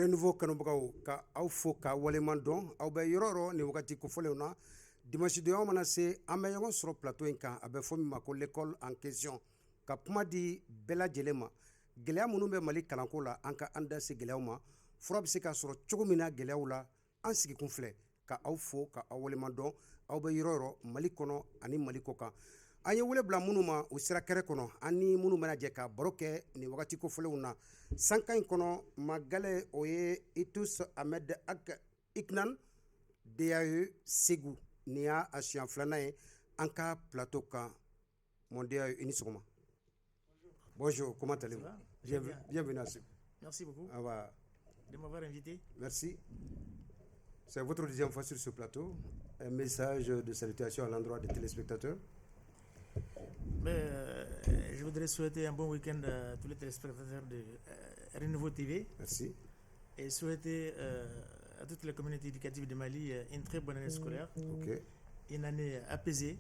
renouveau kanubagaw ka aw fo ka waleman dɔn aw bɛ yɔrɔ ni wagati kofɔlenw na dimanche donya mana se an bɛ ɲɔgɔn sɔrɔ plateau in kan a bɛ fɔ min ma ko l'école en question ka kuma di bɛɛ lajɛlen ma gɛlɛya minnu bɛ mali kalanko la an ka an da se gɛlɛyaw ma fura bɛ se ka sɔrɔ cogo min na gɛlɛyaw la an sigikun filɛ ka aw fo ka aw waleman dɔn aw bɛ yɔrɔ mali kɔnɔ ani mali kɔ kan an ye wele bila minnu ma o sira kɛrɛ kɔnɔ an ni minnu bɛna jɛ ka baro kɛ nin wagati kofɔlenw na sankan in kɔnɔ magale o ye Itus Ahmed Iknan DAE Segu ni y'a siɲɛ filanan ye an ka plateau kan mon DAE i ni sɔgɔma. Bonjour, comment allez-vous? Bienvenue à Segu. Merci beaucoup de m'avoir invité. Merci. C'est votre deuxième fois sur ce plateau. Un message de salutation à l'endroit des téléspectateurs. Je voudrais souhaiter un bon week-end à tous les téléspectateurs de Renouveau TV. Merci. Et souhaiter à toute la communauté éducative de Mali une très bonne année scolaire. Okay. Une année apaisée.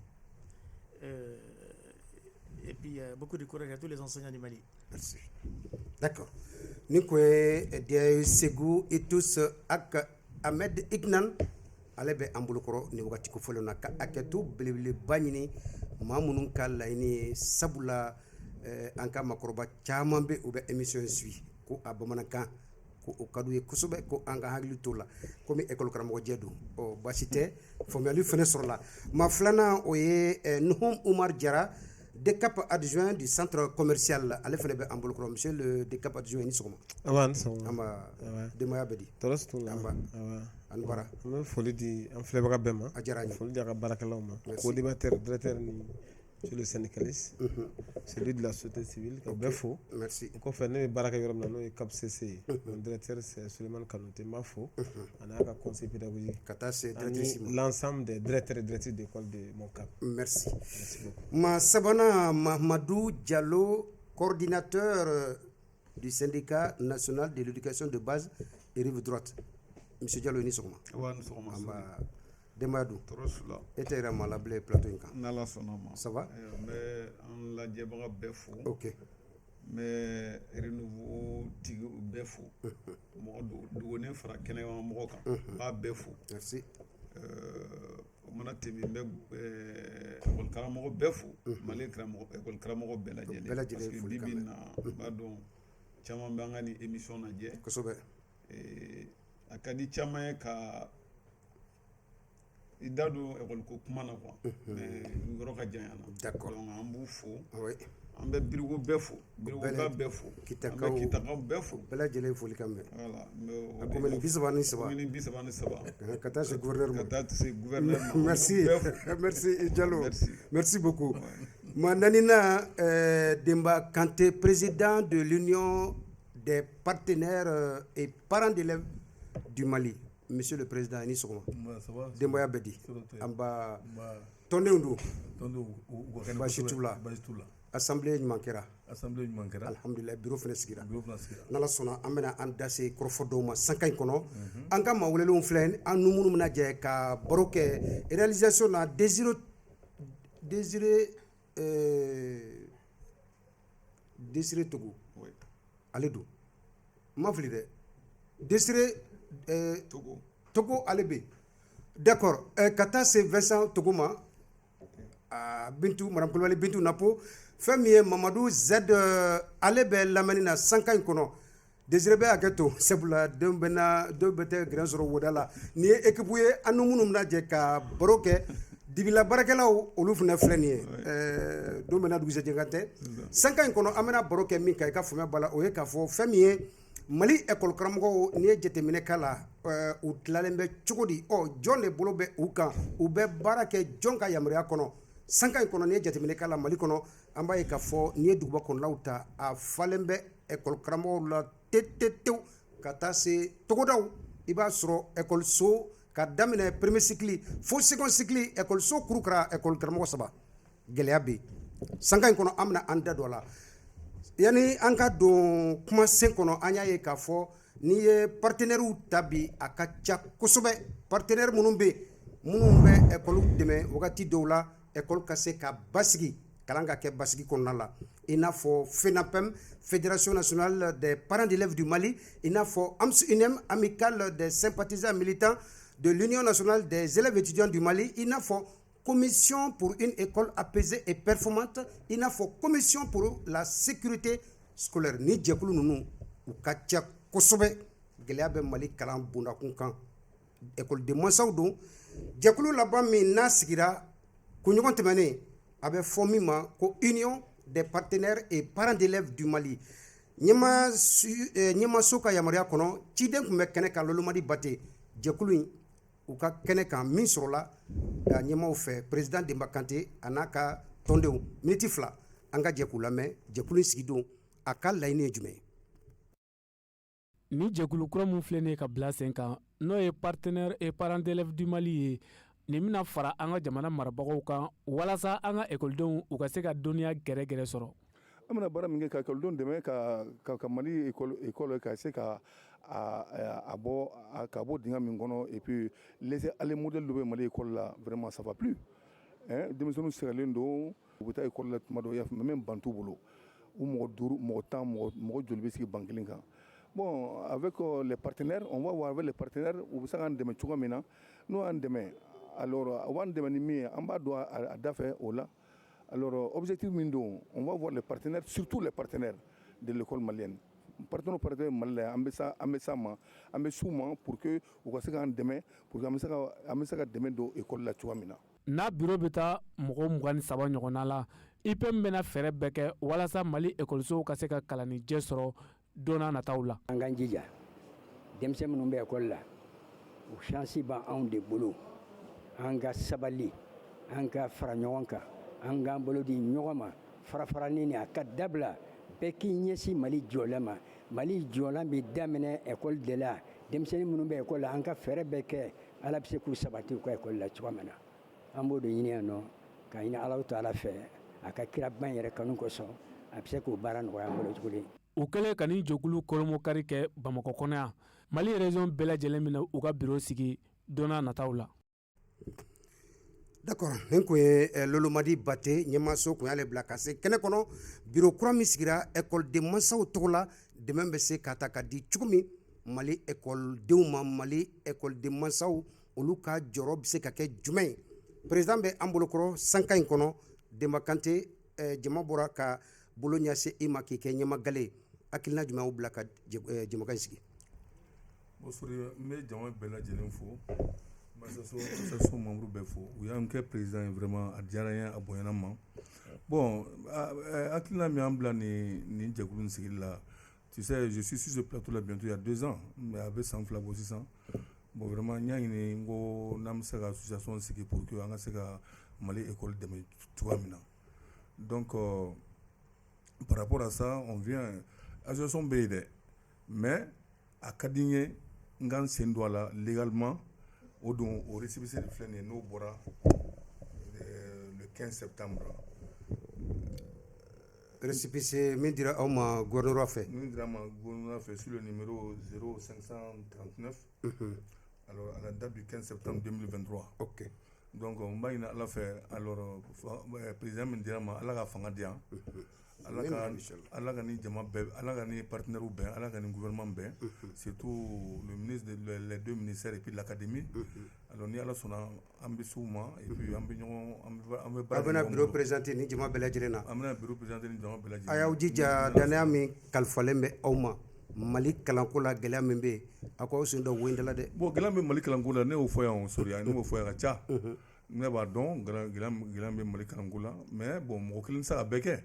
Et puis beaucoup de courage à tous les enseignants du Mali. Merci. D'accord. Nous sommes Segu Itus Ahmed Iknan. Ale bɛ an bolokɔrɔ ni wagati kofɔlenw na ka hakɛto belebeleba ɲini maa minnu ka laɲini sabula an ka makɔrɔba caman bɛ u bɛ émission suit ko a bamanankan ko o ka d'u ye kosɛbɛ ko an ka hakili t'o la komi école karamɔgɔjɛ don baasi tɛ faamuyali fɛnɛ sɔrɔla maa filanan o ye Nuhum Umar Jara DCAP adjoint du centre commercial ale fɛnɛ bɛ an bolokɔrɔ monsieur le DCAP adjoint i ni sɔgɔma. Awa sɔgɔma. An b'a denbaya bɛ di. Tɔɔrɔ si t'u la. An b'a an bara. An bɛ foli di an filɛbaga bɛɛ ma. A diyara n ye. Foli di a ka baarakɛlaw ma. Co-débatteur directeur ni sur le syndicaliste. Celui de la société civile ka bɛɛ fo. Merci. O kɔfɛ ne bɛ baara kɛ yɔrɔ min na n'o ye CAPCC ye. Mon directeur c'est Suleiman Kanouté n b'a fo. Ani a ka conseil pédagogique. Ka taa se directrice ma. L'ensemble des directeurs et directrices d'école de mon cap. Merci. Merci beaucoup. Ma sabana Mahamadou Diallo, coordinateur du syndicat national de l'éducation de base et rive droite. Monsieur Diallo, ni sɔgɔma. Wa ni sɔgɔma. An b'a denbaya dun. Tɔɔrɔ si la. E tɛ yɛrɛ ma labila plateau in kan. N'Ala sɔnna ma. Ça va? N bɛ an lajɛbaga bɛɛ fo. Ok. N bɛ renouveau tigiw bɛɛ fo. Mɔgɔ dogolen fara kɛnɛma mɔgɔ kan. N b'a bɛɛ fo. Merci. O mana tɛmɛ n bɛ école karamɔgɔ bɛɛ fo. Mali école karamɔgɔ bɛɛ lajɛlen. Bɛɛ lajɛlen parce que foli kan bi bi in na n b'a dɔn caman bɛ an ka ni émission lajɛ. Kosɛbɛ. A ka di caman ye ka i da don école ko kuma na quoi. Mais yɔrɔ ka jan yan na. D'accord. Donc an b'u fo. Oui. An bɛ birigo bɛɛ fo. Birigoba bɛɛ fo. An bɛ kitakaw bɛɛ fo. Bɛɛ lajɛlen foli kan mɛn. Voilà. A commune 33. Commune 33. Ka taa se gouverneur ma. Ka taa se gouverneur ma. Merci. Merci Diallo. Merci. Merci beaucoup. Mandanina Demba Kanté, président de l'Union des partenaires et parents d'élèves du Mali. Monsieur le Président, ni sɔgɔma. Ça va. Denbaya bɛ di. An b'a tɔndenw don. Baasi t'u la. Assemblée ɲuman kɛra. Assemblée ɲuman kɛra. Alhamdulilayi bureau fɛnɛ sigira. Bureau fɛnɛ sigira. N'Ala sɔnna an bɛna an da se kɔrɔfɔ dɔw ma sanka in kɔnɔ. An ka maa welelenw filɛ an nu minnu bɛna jɛ ka baro kɛ réalisation na Désiré Togo. Oui. Ale don. N ma fili dɛ. Désiré Togo ale bɛ yen. D'accord. Ka taa se Vincent Togo ma. Bintu Madame Kulibali Bintu Napo. Fɛn min ye Mamadou Z ale bɛ lamɛnni na sanka in kɔnɔ. Désiré bɛ hakɛ to sabula denw bɛ tɛ gɛrɛn sɔrɔ woda la. Nin ye équipe ye an ni minnu bɛna jɛ ka baro kɛ. Dibila baarakɛlaw olu fana filɛ nin ye. Don bɛna dugusɛjɛ kan tɛ. Sanka in kɔnɔ an bɛna baro kɛ min kan i ka faamuya b'a la o ye k'a fɔ fɛn min ye Mali école karamɔgɔw n'i ye jateminɛ k'a la u tilalen bɛ cogo di jɔn de bolo bɛ u kan u bɛ baara kɛ jɔn ka yamaruya kɔnɔ sanka in kɔnɔ n'i ye jateminɛ k'a la Mali kɔnɔ an b'a ye k'a fɔ n'i ye duguba kɔnɔnaw ta a falen bɛ école karamɔgɔw la tewu ka taa se togodaw i b'a sɔrɔ école ka daminɛ premier cycle fo second cycle école so kuru kɛra école karamɔgɔ 3 gɛlɛya bɛ yen sanka in kɔnɔ an bɛna an da don a la yani an ka don kumasen kɔnɔ an y'a ye k'a fɔ n'i ye partenaires ta bi a ka ca kosɛbɛ partenaires minnu bɛ école dɛmɛ wagati dɔw la école ka se ka basigi kalan ka kɛ basigi kɔnɔna la i n'a fɔ FENAPEM, Fédération nationale des parents d'élèves du Mali, i n'a fɔ AMSUNEM, amicale des sympathisants militants de l'Union nationale des élèves étudiants du Mali, i n'a fɔ commission pour une école apaisée et performante, i n'a fɔ commission pour la sécurité scolaire. Ni jɛkulu ninnu u ka ca kosɛbɛ, gɛlɛya bɛ Mali kalan bondakun kan. École de mansaw don, jɛkulu laban min n'a sigira kunɲɔgɔn tɛmɛnen a bɛ fɔ min ma ko Union des partenaires et parents d'élèves du Mali. ɲɛmaso ka yamaruya kɔnɔ ciden tun bɛ kɛnɛ kan Lolomadi Bate, jɛkulu in u ka kɛnɛ kan min sɔrɔla ɲɛmaw fɛ président Demba Kante a n'a ka tɔndenw miniti 2 an ka jɛ k'u lamɛn jɛkulu in sigidon a ka laɲini ye jumɛn ye. Ni jɛkulu kura min filɛ nin ye ka bila sen kan n'o ye partenaire et parents d'élèves du Mali ye nin bɛna fara an ka jamana marabagaw kan walasa an ka ekɔlidenw u ka se ka dɔnniya gɛrɛgɛrɛ sɔrɔ. An bɛna baara min kɛ ka ekɔlidenw dɛmɛ ka Mali école ka se ka bɔ dingɛ min kɔnɔ et puis laisser aller modèle dɔ bɛ Mali école la vraiment ça va plus. Denmisɛnninw sɛgɛnlen don u bɛ taa école la tuma dɔw même ban t'u bolo u mɔgɔ 5 mɔgɔ 10 mɔgɔ joli bɛ sigi ban kelen kan. Bon, avec les partenaires, on va voir avec les partenaires où ça en demain choix maintenant. Nous en demain. Alors, on va demain ni en bas doit à d'affaires au là. Alors, objectif mindo, on va voir les partenaires, surtout les partenaires de l'école malienne. Partenaires maliens, pour que on va se en demain, pour que on se demain do école la choix maintenant. Na bureau beta mɔgɔ 23 ɲɔgɔnna la IPM bɛna fɛɛrɛ bɛɛ kɛ walasa Mali écolisow ka se ka kalanijɛ sɔrɔ donna nataw la. An k'an jija denmisɛn minnu bɛ ekɔli la u chansi b'an anw de bolo an ka sabali an ka fara ɲɔgɔn kan an k'an bolo di ɲɔgɔn ma farafarani ni a ka dabila bɛɛ k'i ɲɛsin Mali jɔlan ma Mali jɔlan bɛ daminɛ ekɔli de la denmisɛnnin minnu bɛ ekɔli la an ka fɛɛrɛ bɛɛ kɛ Ala bɛ se k'u sabati u ka ekɔli la cogoya min na an b'o de ɲini yan nɔ ka ɲini Alahu Taala fɛ a ka kira ban yɛrɛ kanu kosɔn a bɛ se k'o baara nɔgɔya an bolo cogo di. U kɛlen ka nin jɛkulu kolomokari kɛ Bamakɔ kɔnɔ yan Mali région bɛɛ lajɛlen bɛna u ka bureau sigi donna nataw la. D'accord, nin kun ye Lolomadi Bate ɲɛmaso kun y'ale bila ka se kɛnɛ kɔnɔ bureau kura min sigira école de mansaw tɔgɔ la dɛmɛ bɛ se ka ta ka di cogo min Mali écoledenw ma Mali école de mansaw olu ka jɔyɔrɔ bɛ se ka kɛ jumɛn ye. Président bɛ an bolokɔrɔ sanka in kɔnɔ Demba Kante jama bɔra ka bolo ɲɛse i ma k'i kɛ ɲɛmagale hakilina jumɛn y'u bila ka jɛmukan in sigi. Bonsoir, n bɛ jama bɛɛ lajɛlen fo association membre bɛɛ fo u y'an kɛ président ye vraiment a diyara n ye a bonyana ma bon hakilina min y'an bila nin jɛkulu in sigili la tu sais je suis sur ce plateau là bientôt il y a 2 ans mais a bɛ san 2 bɔ sisan bon vraiment n y'a ɲini n ko n'an bɛ se ka association sigi pour que an ka se ka Mali école dɛmɛ cogoya min na donc par rapport à ça on vient association bɛ yen dɛ mais a ka di n ye n ka n sen don a la légalement o don o récépissé de filɛ nin ye n'o bɔra le 15 septembre. Récépissé min dira aw ma gouvernement fɛ. Min dira ma gouvernement fɛ sur le numéro 0539. Alors à la date du 15 septembre 2023. Ok. Donc on b'a ɲini Ala fɛ alors président min dira ma Ala ka fanga di yan. Ala ka ni jama bɛɛ Ala ka ni partenaires bɛɛ Ala ka ni gouvernement bɛɛ surtout le ministre les 2 ministères et puis l'académie alors ni Ala sɔnna an bɛ s'u ma et puis an bɛ ɲɔgɔn an bɛ baara. A bɛna bureau présenté ni jama bɛɛ lajɛlen na. An bɛna bureau présenté ni jama bɛɛ lajɛlen na. A y'aw jija danaya min kalifalen bɛ aw ma Mali kalanko la gɛlɛya min bɛ yen a ko aw sen dɔ wo in da la dɛ. Bon gɛlɛya bɛ Mali kalanko la ne y'o fɔ yan sori ne y'o fɔ yan ka ca ne b'a dɔn gɛlɛya bɛ Mali kalanko la mais bon mɔgɔ kelen tɛ se ka bɛɛ kɛ.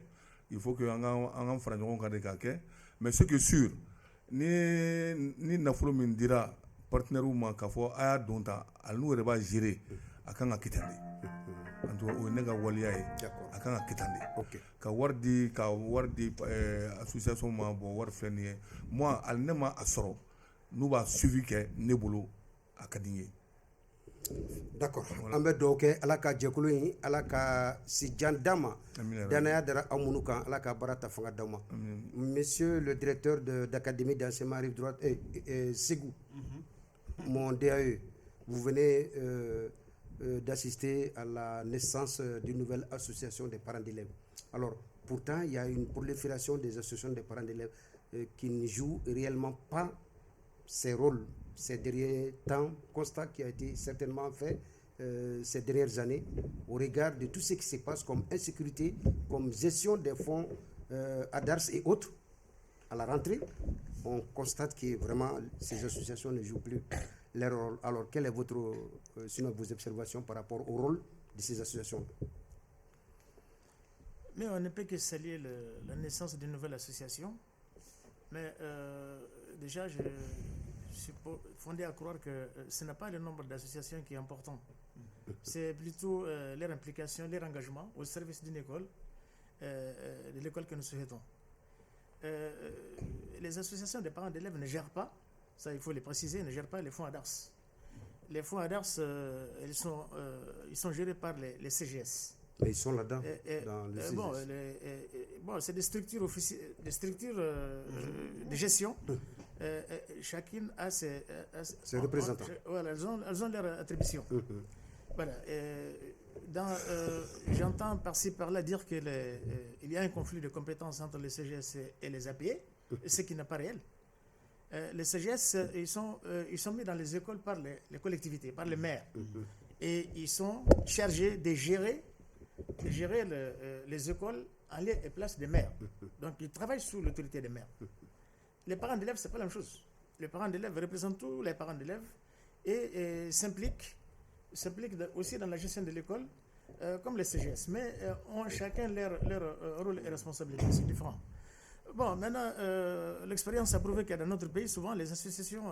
Il faut que an ka fara ɲɔgɔn kan de k'a kɛ mais ce qui est sûr ni nafolo min dira partenaires ma k'a fɔ a y'a don ta ali n'u yɛrɛ b'a gérer a kan ka kɛ tan de en tout cas o ye ne ka waleya ye a kan ka kɛ tan de ka wari di association ma bon wari filɛ nin ye moi ali ne ma a sɔrɔ n'u b'a suivi kɛ ne bolo a ka di n ye. D'accord. An bɛ dugawu kɛ Ala ka jɛkulu in Ala ka sijan d'a ma danaya dara aw minnu kan Ala ka baara ta fanga d'aw ma. Monsieur le directeur d'académie d'enseignement rive droite Ségou mon DAE vous venez d'assister à la naissance d'une nouvelle association des parents d'élèves. Alors, pourtant, il y a une prolifération des associations des parents d'élèves qui ne jouent réellement pas ces rôles ces derniers temps, constat qui a été certainement fait ces dernières années au regard de tout ce qui se passe comme insécurité, comme gestion des fonds ADARS et autres à la rentrée. On constate que vraiment ces associations ne jouent plus leur rôle. Alors, quelle est sinon vos observations par rapport au rôle de ces associations? Mais on ne peut que saluer la naissance d'une nouvelle association. Mais déjà, je suis fondé à croire que ce n'est pas le nombre d'associations qui est important. C'est plutôt leur implication, leur engagement au service d'une école, de l'école que nous souhaitons. Les associations des parents d'élèves ne gèrent pas, ça il faut le préciser, ne gèrent pas les fonds ADARS. Les fonds ADARS, ils sont gérés par les CGS. Mais ils sont là-dedans, dans les CGS. Bon, c'est des structures de gestion. Chacune a ses représentants. Voilà, elles ont leurs attributions. Voilà. J'entends par-ci par-là dire qu'il y a un conflit de compétences entre les CGS et les APE, ce qui n'est pas réel. Les CGS, ils sont mis dans les écoles par les collectivités, par les maires. Et ils sont chargés de gérer les écoles en lieu et place des maires. Donc, ils travaillent sous l'autorité des maires. Les parents d'élèves, ce n'est pas la même chose. Les parents d'élèves représentent tous les parents d'élèves et s'impliquent aussi dans la gestion de l'école, comme les CGS. Mais ont chacun leur rôle et responsabilité. C'est différent. Bon, maintenant, l'expérience a prouvé que dans notre pays, souvent, les associations,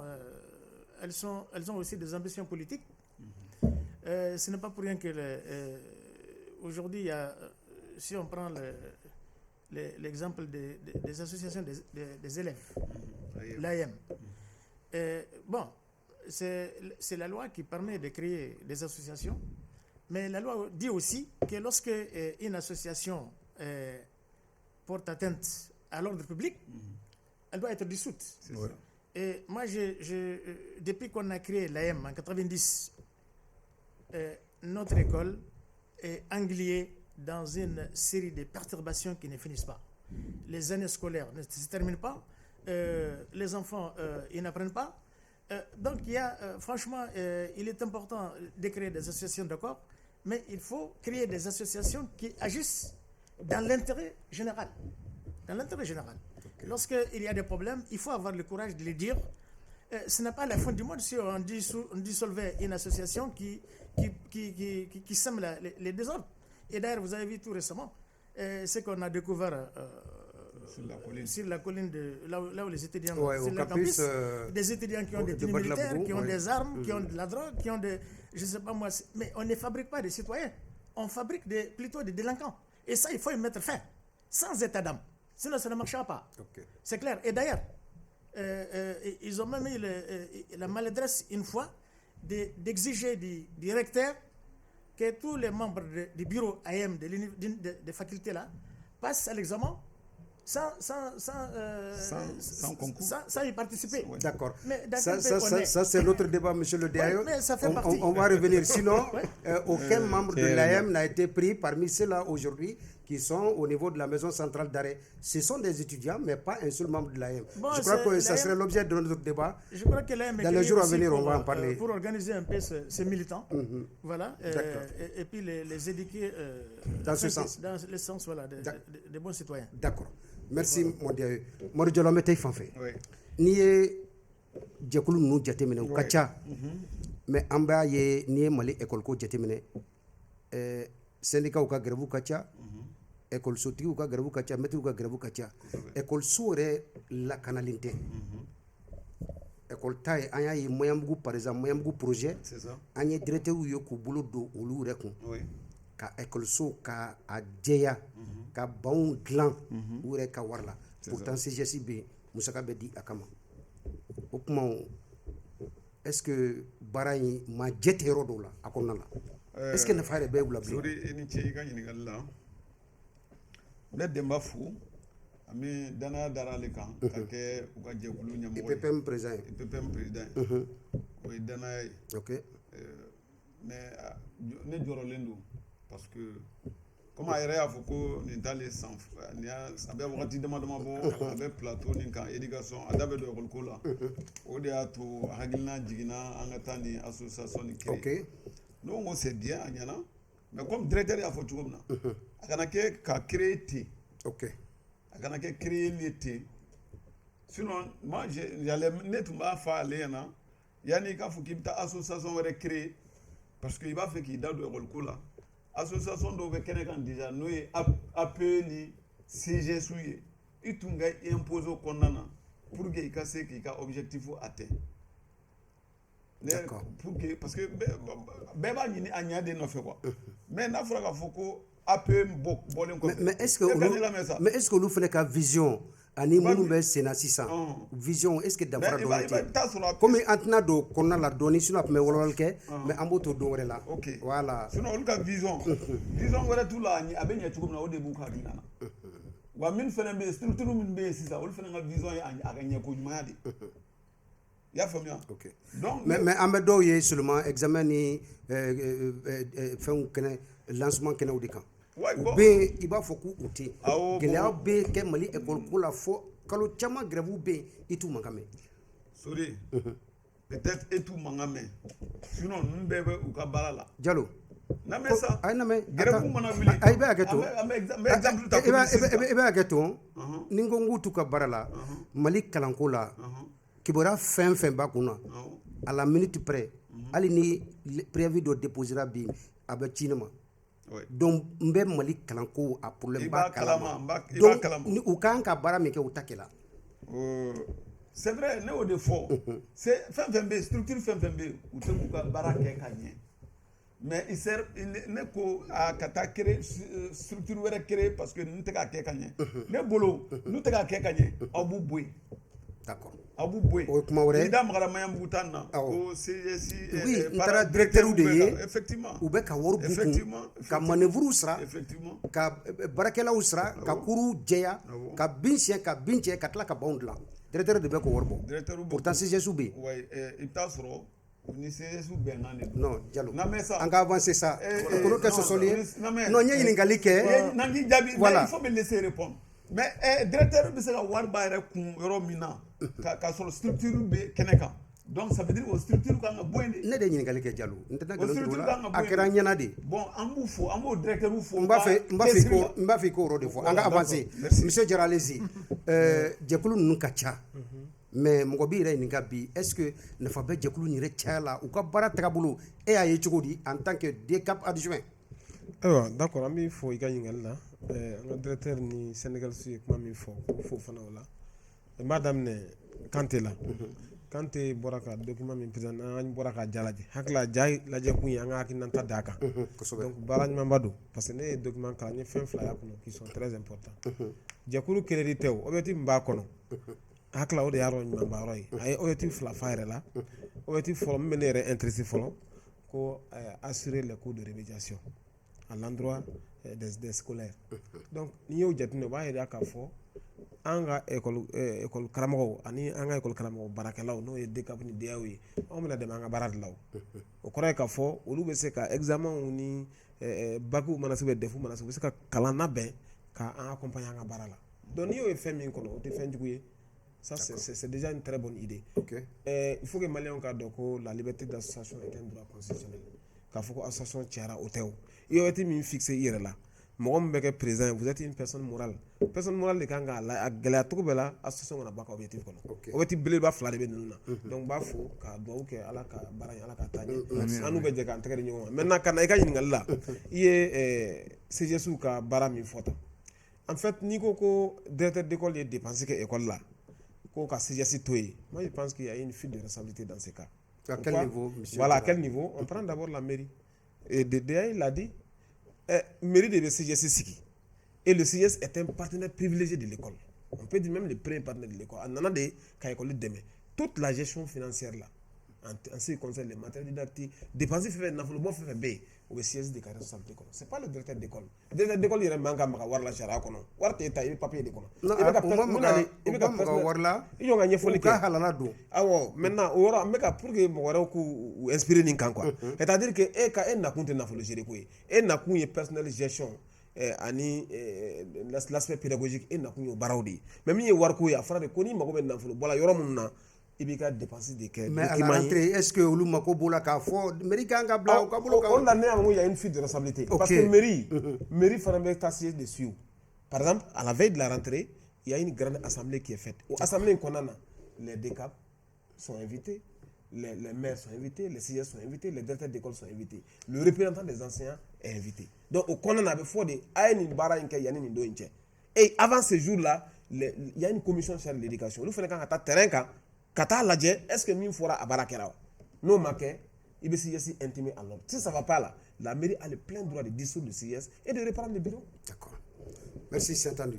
elles ont aussi des ambitions politiques. Ce n'est pas pour rien que aujourd'hui, si on prend l'exemple des associations des élèves, l'AM, bon, c'est la loi qui permet de créer des associations, mais la loi dit aussi que lorsque une association porte atteinte à l'ordre public, elle doit être dissoute. Et moi, depuis qu'on a créé l'AM en 90, notre école est engluée dans une série de perturbations qui ne finissent pas. Les années scolaires ne se terminent pas, les enfants ils n'apprennent pas. Donc franchement, il est important de créer des associations, d'accord, mais il faut créer des associations qui agissent dans l'intérêt général. Dans l'intérêt général. Okay. Lorsqu'il y a des problèmes, il faut avoir le courage de les dire. Ce n'est pas la fin du monde si on dissolvait une association qui sème les désordres. Et d'ailleurs, vous avez vu tout récemment ce qu'on a découvert sur la colline là où les étudiants, sur le campus, des étudiants qui ont des tenues militaires, qui ont des armes, qui ont de la drogue, qui ont je ne sais pas moi, mais on ne fabrique pas des citoyens, on fabrique plutôt des délinquants. Et ça, il faut y mettre fin, sans état d'âme. Sinon, ça ne marchera pas. Okay. C'est clair. Et d'ailleurs, ils ont même eu la maladresse une fois d'exiger du recteur que tous les membres du bureau AM des facultés là passent à l'examen sans concours. Sans y participer. Ouais. D'accord. Ça c'est l'autre débat, monsieur le DAE. Ouais, mais ça fait partie. On va revenir. Sinon, aucun membre de l'AM n'a été pris parmi ceux-là aujourd'hui qui sont au niveau de la maison centrale d'arrêt. Ce sont des étudiants, mais pas un seul membre de l'AM. Bon, je crois que ça serait l'objet de notre débat. Je crois que l'AM dans les jours à venir, on va en parler. Pour organiser un peu ces militants, voilà, et puis les éduquer dans ce sens. Dans le sens, voilà, des bons citoyens. D'accord. Merci, mon Dieu. Mori Jolome tey fanfé. Ni ye jekulu nu jatemine u kacha. Mais amba ye ni Mali école ko jatemine syndicat u ka grève kacha. École soti u ka grève kacha, maître u ka grève kacha. École soure la canalité. École taille anya yi moyambugu par exemple moyambugu projet. C'est ça. Anya directeur u yo ku bolo do olu rekun. Oui. Ka école so ka adjeya ka baun glan ure ka warla pourtant CGS be musaka be di akama o kuma est-ce que barayi ma jete rodo la akonna la est-ce que na fare be wula bi sori eni che ga ni galla be demba fu ami dana darale kan ka ke u ga je kulu nyamo IPPM président oui dana OK mais ne joro lendu parce que comme a yɛrɛ y'a fɔ ko nin t'ale san nin y'a a bɛ wagati dama dama bɔ a bɛ plateau nin kan éducation a da bɛ don école ko la o de y'a to a hakilina jiginna an ka taa ni association nin créer ne ko c'est bien a ɲɛna mais comme directeur y'a fɔ cogo min na a kana kɛ ka créer ten a kana kɛ créer ten sinon moi j'allais ne tun b'a fɔ ale ɲɛna yanni k'a fɔ k'i bɛ taa association wɛrɛ créer parce que i b'a fɛ k'i da don école ko la association dɔw bɛ kɛnɛ kan déjà n'o ye APE ni CGSU ye i tun ka imposer o kɔnɔna na pour que i ka se k'i ka objectif atteindre pour que parce que bɛɛ b'a ɲini a ɲɛ de nɔfɛ quoi mais n'a fɔra k'a fɔ ko APE bɔlen kɔfɛ mais est-ce que olu fana ka vision ani minnu bɛ sen na sisan vision est ce que danfara dɔɔni tɛ komi an tɛna don kɔnɔna la dɔɔni sinon a tun bɛ wɔlɔwɔli kɛ mais an b'o to don wɛrɛ la voilà sinon olu ka vision wɛrɛ t'u la a bɛ ɲɛ cogo min na o de b'u ka hakilina na wa min fana bɛ yen structure min bɛ yen sisan olu fana ka vision ye a ka ɲɛko ɲumanya de i y'a faamuya donc mais an bɛ dɔw ye seulement examen ni fɛnw kɛnɛ lancement kɛnɛw de kan u bɛ i b'a fɔ k'u tɛ gɛlɛya bɛ kɛ mali école ko la fo kalo caman grève bɛ yen i t'u mankan mɛn sori peut-être e t'u mankan mɛn sinon ninnu bɛɛ bɛ u ka baara la Jalo na mɛ sa ayi na mɛ grève mana wuli i bɛ hakɛ to an bɛ exemple ta i bɛ hakɛ to ni n ko k'u t'u ka baara la mali kalanko la kibaruya fɛn fɛn b'a kun na à la minute près hali ni préavis dɔ déposera bi a bɛ ci ne ma donc n bɛ mali kalanko a problème b'a kalama donc ni u kan ka baara min kɛ u ta kɛla c'est vrai ne y'o de fɔ c'est fɛn fɛn bɛ yen structure fɛn fɛn bɛ yen u tɛ k'u ka baara kɛ ka ɲɛ mais ne ko ka taa créer structure wɛrɛ créer parce que n tɛ k'a kɛ ka ɲɛ ne bolo n'u tɛ k'a kɛ ka ɲɛ aw b'u bɔ yen d'accord aw b'u bɔ yen o ye kuma wɛrɛ ye n'i da magara Maɲanbugu ta nin na ko CGC oui n taara directeur de ye effectivement u bɛ ka wari b'u kun ka manœuvre sara ka baarakɛlaw sara ka kuru jɛya ka bin siɲɛ ka bin cɛ ka tila ka banw dilan directeur de bɛ k'o wari bɔ pourtant CGSU bɛ yen i bɛ taa sɔrɔ ni CGSU bɛnna de non Jalo an ka avancer sa k'olu kɛ sɔsɔli ye non n ye ɲininkali kɛ n'an k'i jaabi mais il faut me laisser répondre mais directeur bɛ se ka wari b'a yɛrɛ kun yɔrɔ min na ka sɔrɔ structure bɛ kɛnɛ kan donc ça veut dire o structure kan ka bɔ yen de ne de ye ɲininkali kɛ Jalo n tɛ taa nkalon tigɛ o la a kɛra n ɲɛna de bon an b'u fo an b'o directeur fo n b'a fɛ i k'o yɔrɔ de fɔ an ka avancer monsieur Jara allez-y jɛkulu ninnu ka ca mais mɔgɔ b'i yɛrɛ ɲininka bi est ce que nafa bɛ jɛkulu in yɛrɛ caya la u ka baara tagabolo e y'a ye cogo di en tant que DCAP adjoint ayiwa d'accord an b'i fɔ i ka ɲininkali la an ka directeur ni Sénégalais ye kuma min fɔ k'o fɔ fana o la n b'a daminɛ Kante la Kante bɔra ka document min présenter an bɔra ka ja lajɛ hakili la ja lajɛ kun ye an ka hakilinata d'a kan donc baara ɲumanba don parce que ne ye document kalan n ye fɛn fila y'a kɔnɔ qui sont très importants jɛkulu créer tɛ o objectif min b'a kɔnɔ hakili la o de y'a yɔrɔ ɲumanba yɔrɔ ye a ye objectif fila f'a yɛrɛ la objectif fɔlɔ min bɛ ne yɛrɛ intéressé fɔlɔ ko assurer les cours de rémédiation à l'endroit des scolaires donc n'i y'o jateminɛ o b'a yira k'a fɔ an ka école karamɔgɔw ani an ka école karamɔgɔ baarakɛlaw n'o ye DCAP ni DEA ye anw bɛna dɛmɛ an ka baara de la o kɔrɔ ye k'a fɔ olu bɛ se ka examen ni bakiw mana se DEF mana se u bɛ se ka kalan labɛn ka an accompagner an ka baara la donc n'i y'o ye fɛn min kɔnɔ o tɛ fɛn jugu ye ça c'est déjà une très bonne idée il faut que maliyɛnw k'a dɔn ko la liberté d'association est un droit constitutionnel k'a fɔ ko association cayara o tɛ o i ye objectif min fixé i yɛrɛ la mɔgɔ min bɛ kɛ président ye vous êtes une personne morale de kan ka a gɛlɛya cogo bɛɛ la association kana ba ka objectif kɔnɔ objectif belebeleba fila de bɛ ninnu na donc n b'a fɔ ka dugawu kɛ ala ka baara in ala ka taa ɲɛ an n'u bɛ jɛ k'an tɛgɛ di ɲɔgɔn ma maintenant ka na i ka ɲininkali la i ye CGSU ka baara min fɔ tan en fait n'i ko ko directeur d'école ye dépense kɛ école la ko ka CGSU to yen moi je pense qu'il y a une fuite de responsabilité dans ce cas. À quel niveau, monsieur? Voilà, à quel niveau? On prend d'abord la mairie. Et DEA, il a dit, mairie de CGS Siki. Et le CGS est un partenaire privilégié de l'école. On peut dire même le premier partenaire de l'école. On en a des cas école demain. Toute la gestion financière là, en ce qui concerne les matériaux didactiques, dépenser fait le bon fait B, ou le CGS de carrière sans l'école. C'est pas le directeur d'école. Le directeur d'école, il y a un manque à voir la chara kono. War te taille papier d'école. Non, il y a un folie qui a halado. Ah ouais, maintenant, on aura mec pour que mon ou inspirer n'incan quoi. C'est-à-dire que e ka e na compte na folo gérer quoi. E na compte personnel gestion. ani l'aspect pédagogique et na kun yo baraw de mais min ye warko ya fara de ko ni mago be nafolo bola yoro mun na i b'i ka dépense de kɛ mais à la rentrée est-ce que olu mako b'o la k'a fɔ mairie kan ka bila u ka bolo kan on la ne y'a il y a une fuite de responsabilité parce que mairie fana bɛ tasser dessus par exemple à la veille de la rentrée il y a une grande assemblée qui est faite au assemblée kɔnɔna na les DCAP sont invités les maires sont invités, les CIS sont invités, les directeurs d'école sont invités. Le représentant des enseignants est invité. Donc, au Conan avait fait des et avant ce jour-là, il y a une commission chargée de l'éducation. Nous faisons quand on a terrain, quand on a est-ce que nous fera à Barakera? Non, maquet, il va s'y intimer à l'ordre. Si ça ne va pas là, la mairie a le plein droit de dissoudre le CIS et de reprendre le bureau. D'accord. Merci, c'est entendu.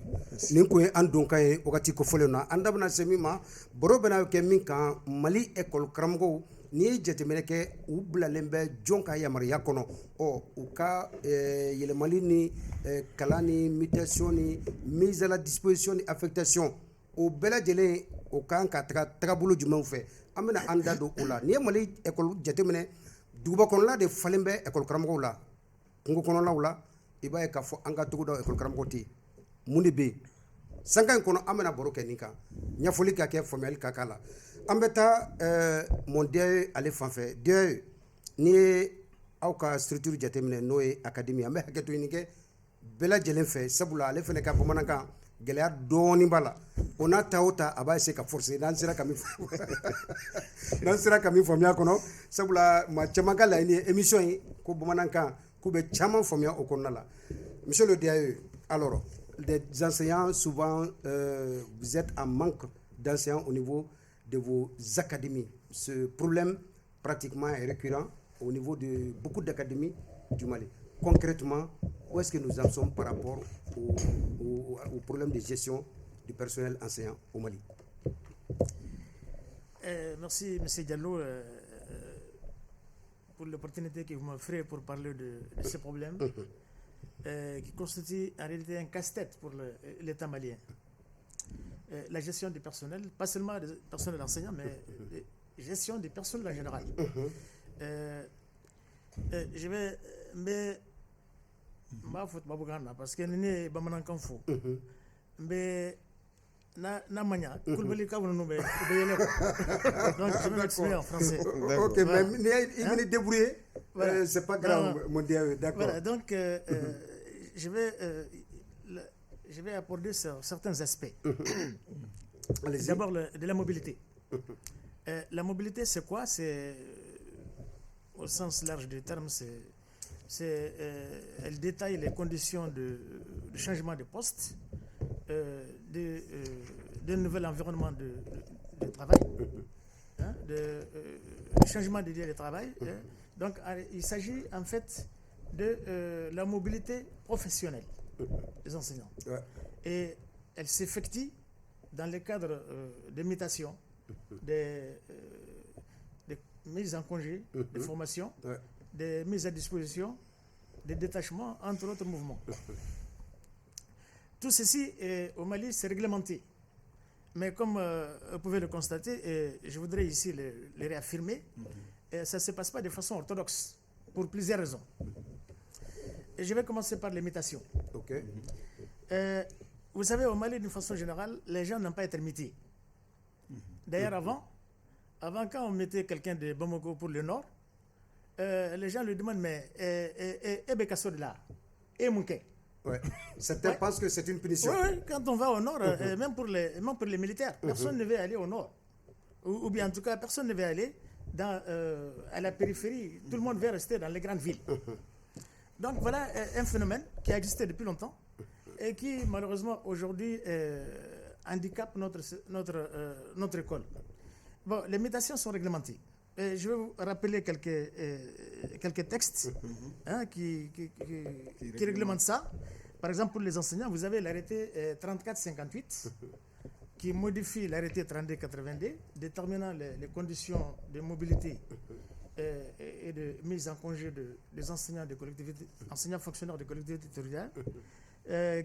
Ni ko an don ka ye wakati ko fɔlen na an da bɛna se min ma baro bɛna kɛ min kan Mali école karamɔgɔw n'i ye jateminɛ kɛ u bilalen bɛ jɔn ka yamaruya kɔnɔ u ka yɛlɛmali ni kalan ni mutation ni mise à la disposition ni affectation o bɛɛ lajɛlen o kan ka tagabolo jumɛnw fɛ an bɛna an da don o la n'i ye Mali école jateminɛ duguba kɔnɔla de falen bɛ école karamɔgɔw la kungo kɔnɔlaw la i b'a ye k'a fɔ an ka togodaw école karamɔgɔw tɛ yen mun de bɛ yen sanka in kɔnɔ an bɛna baro kɛ nin kan ɲɛfɔli ka kɛ faamuyali ka k'a la an bɛ taa mon DAE ale fan fɛ DAE n'i ye aw ka structure jateminɛ n'o ye académie an bɛ hakɛto ɲini kɛ bɛɛ lajɛlen fɛ sabula ale fana ka bamanankan gɛlɛya dɔɔni b'a la o n'a ta o ta a b'a essayer ka forcer n'an sera ka min faamuya kɔnɔ sabula maa caman ka laɲini ye émission in ko bamanankan k'u bɛ caman faamuya o kɔnɔna la monsieur le DAE alors des enseignants souvent vous êtes en manque d'enseignants au niveau de vos académies ce problème pratiquement est récurrent au niveau de beaucoup d'académies du Mali concrètement où est-ce que nous en sommes par rapport au problème de gestion du personnel enseignant au Mali? Merci M. Diallo pour l'opportunité que vous m'offrez pour parler de ces problèmes qui constituent en réalité un casse-tête pour l'État malien. La gestion du personnel, pas seulement des personnels enseignants, mais la gestion des personnels en général. Je vais me parce que nous sommes Bamanankan fou. Mais na mania, kulbeli ka wono be donc je vais m'exprimer en français. OK, mais il me débrouiller. C'est pas grave mon Dieu, d'accord. Voilà, donc je vais aborder sur certains aspects. D'abord de la mobilité. La mobilité c'est quoi? C'est au sens large du terme, elle détaille les conditions de changement de poste, d'un nouvel environnement de travail, de changement de lieu de travail. Donc, il s'agit en fait de la mobilité professionnelle des enseignants. Et elle s'effectue dans le cadre des mutations, des mises en congé, des formations, des mises à disposition, des détachements, entre autres mouvements. Tout ceci, au Mali, c'est réglementé. Mais comme vous pouvez le constater, et je voudrais ici le réaffirmer, ça ne se passe pas de façon orthodoxe, pour plusieurs raisons. Et je vais commencer par l'imitation. Vous savez, au Mali, d'une façon générale, les gens n'ont pas été mutés. D'ailleurs, avant, quand on mettait quelqu'un de Bamako pour le Nord, les gens lui demandent, mais Ebekasso de là, et Mouké. Certains pensent que c'est une punition. Oui, quand on va au Nord, même pour les militaires, personne ne veut aller au Nord. Ou bien en tout cas, personne ne veut aller à la périphérie. Tout le monde veut rester dans les grandes villes. Donc voilà un phénomène qui a existé depuis longtemps et qui malheureusement aujourd'hui handicape notre école. Bon, les mutations sont réglementées. Je vais vous rappeler quelques textes qui réglementent ça. Par exemple, pour les enseignants, vous avez l'arrêté 3458 qui modifie l'arrêté 3282 déterminant les conditions de mobilité et de mise en congé des enseignants fonctionnaires de collectivités territoriales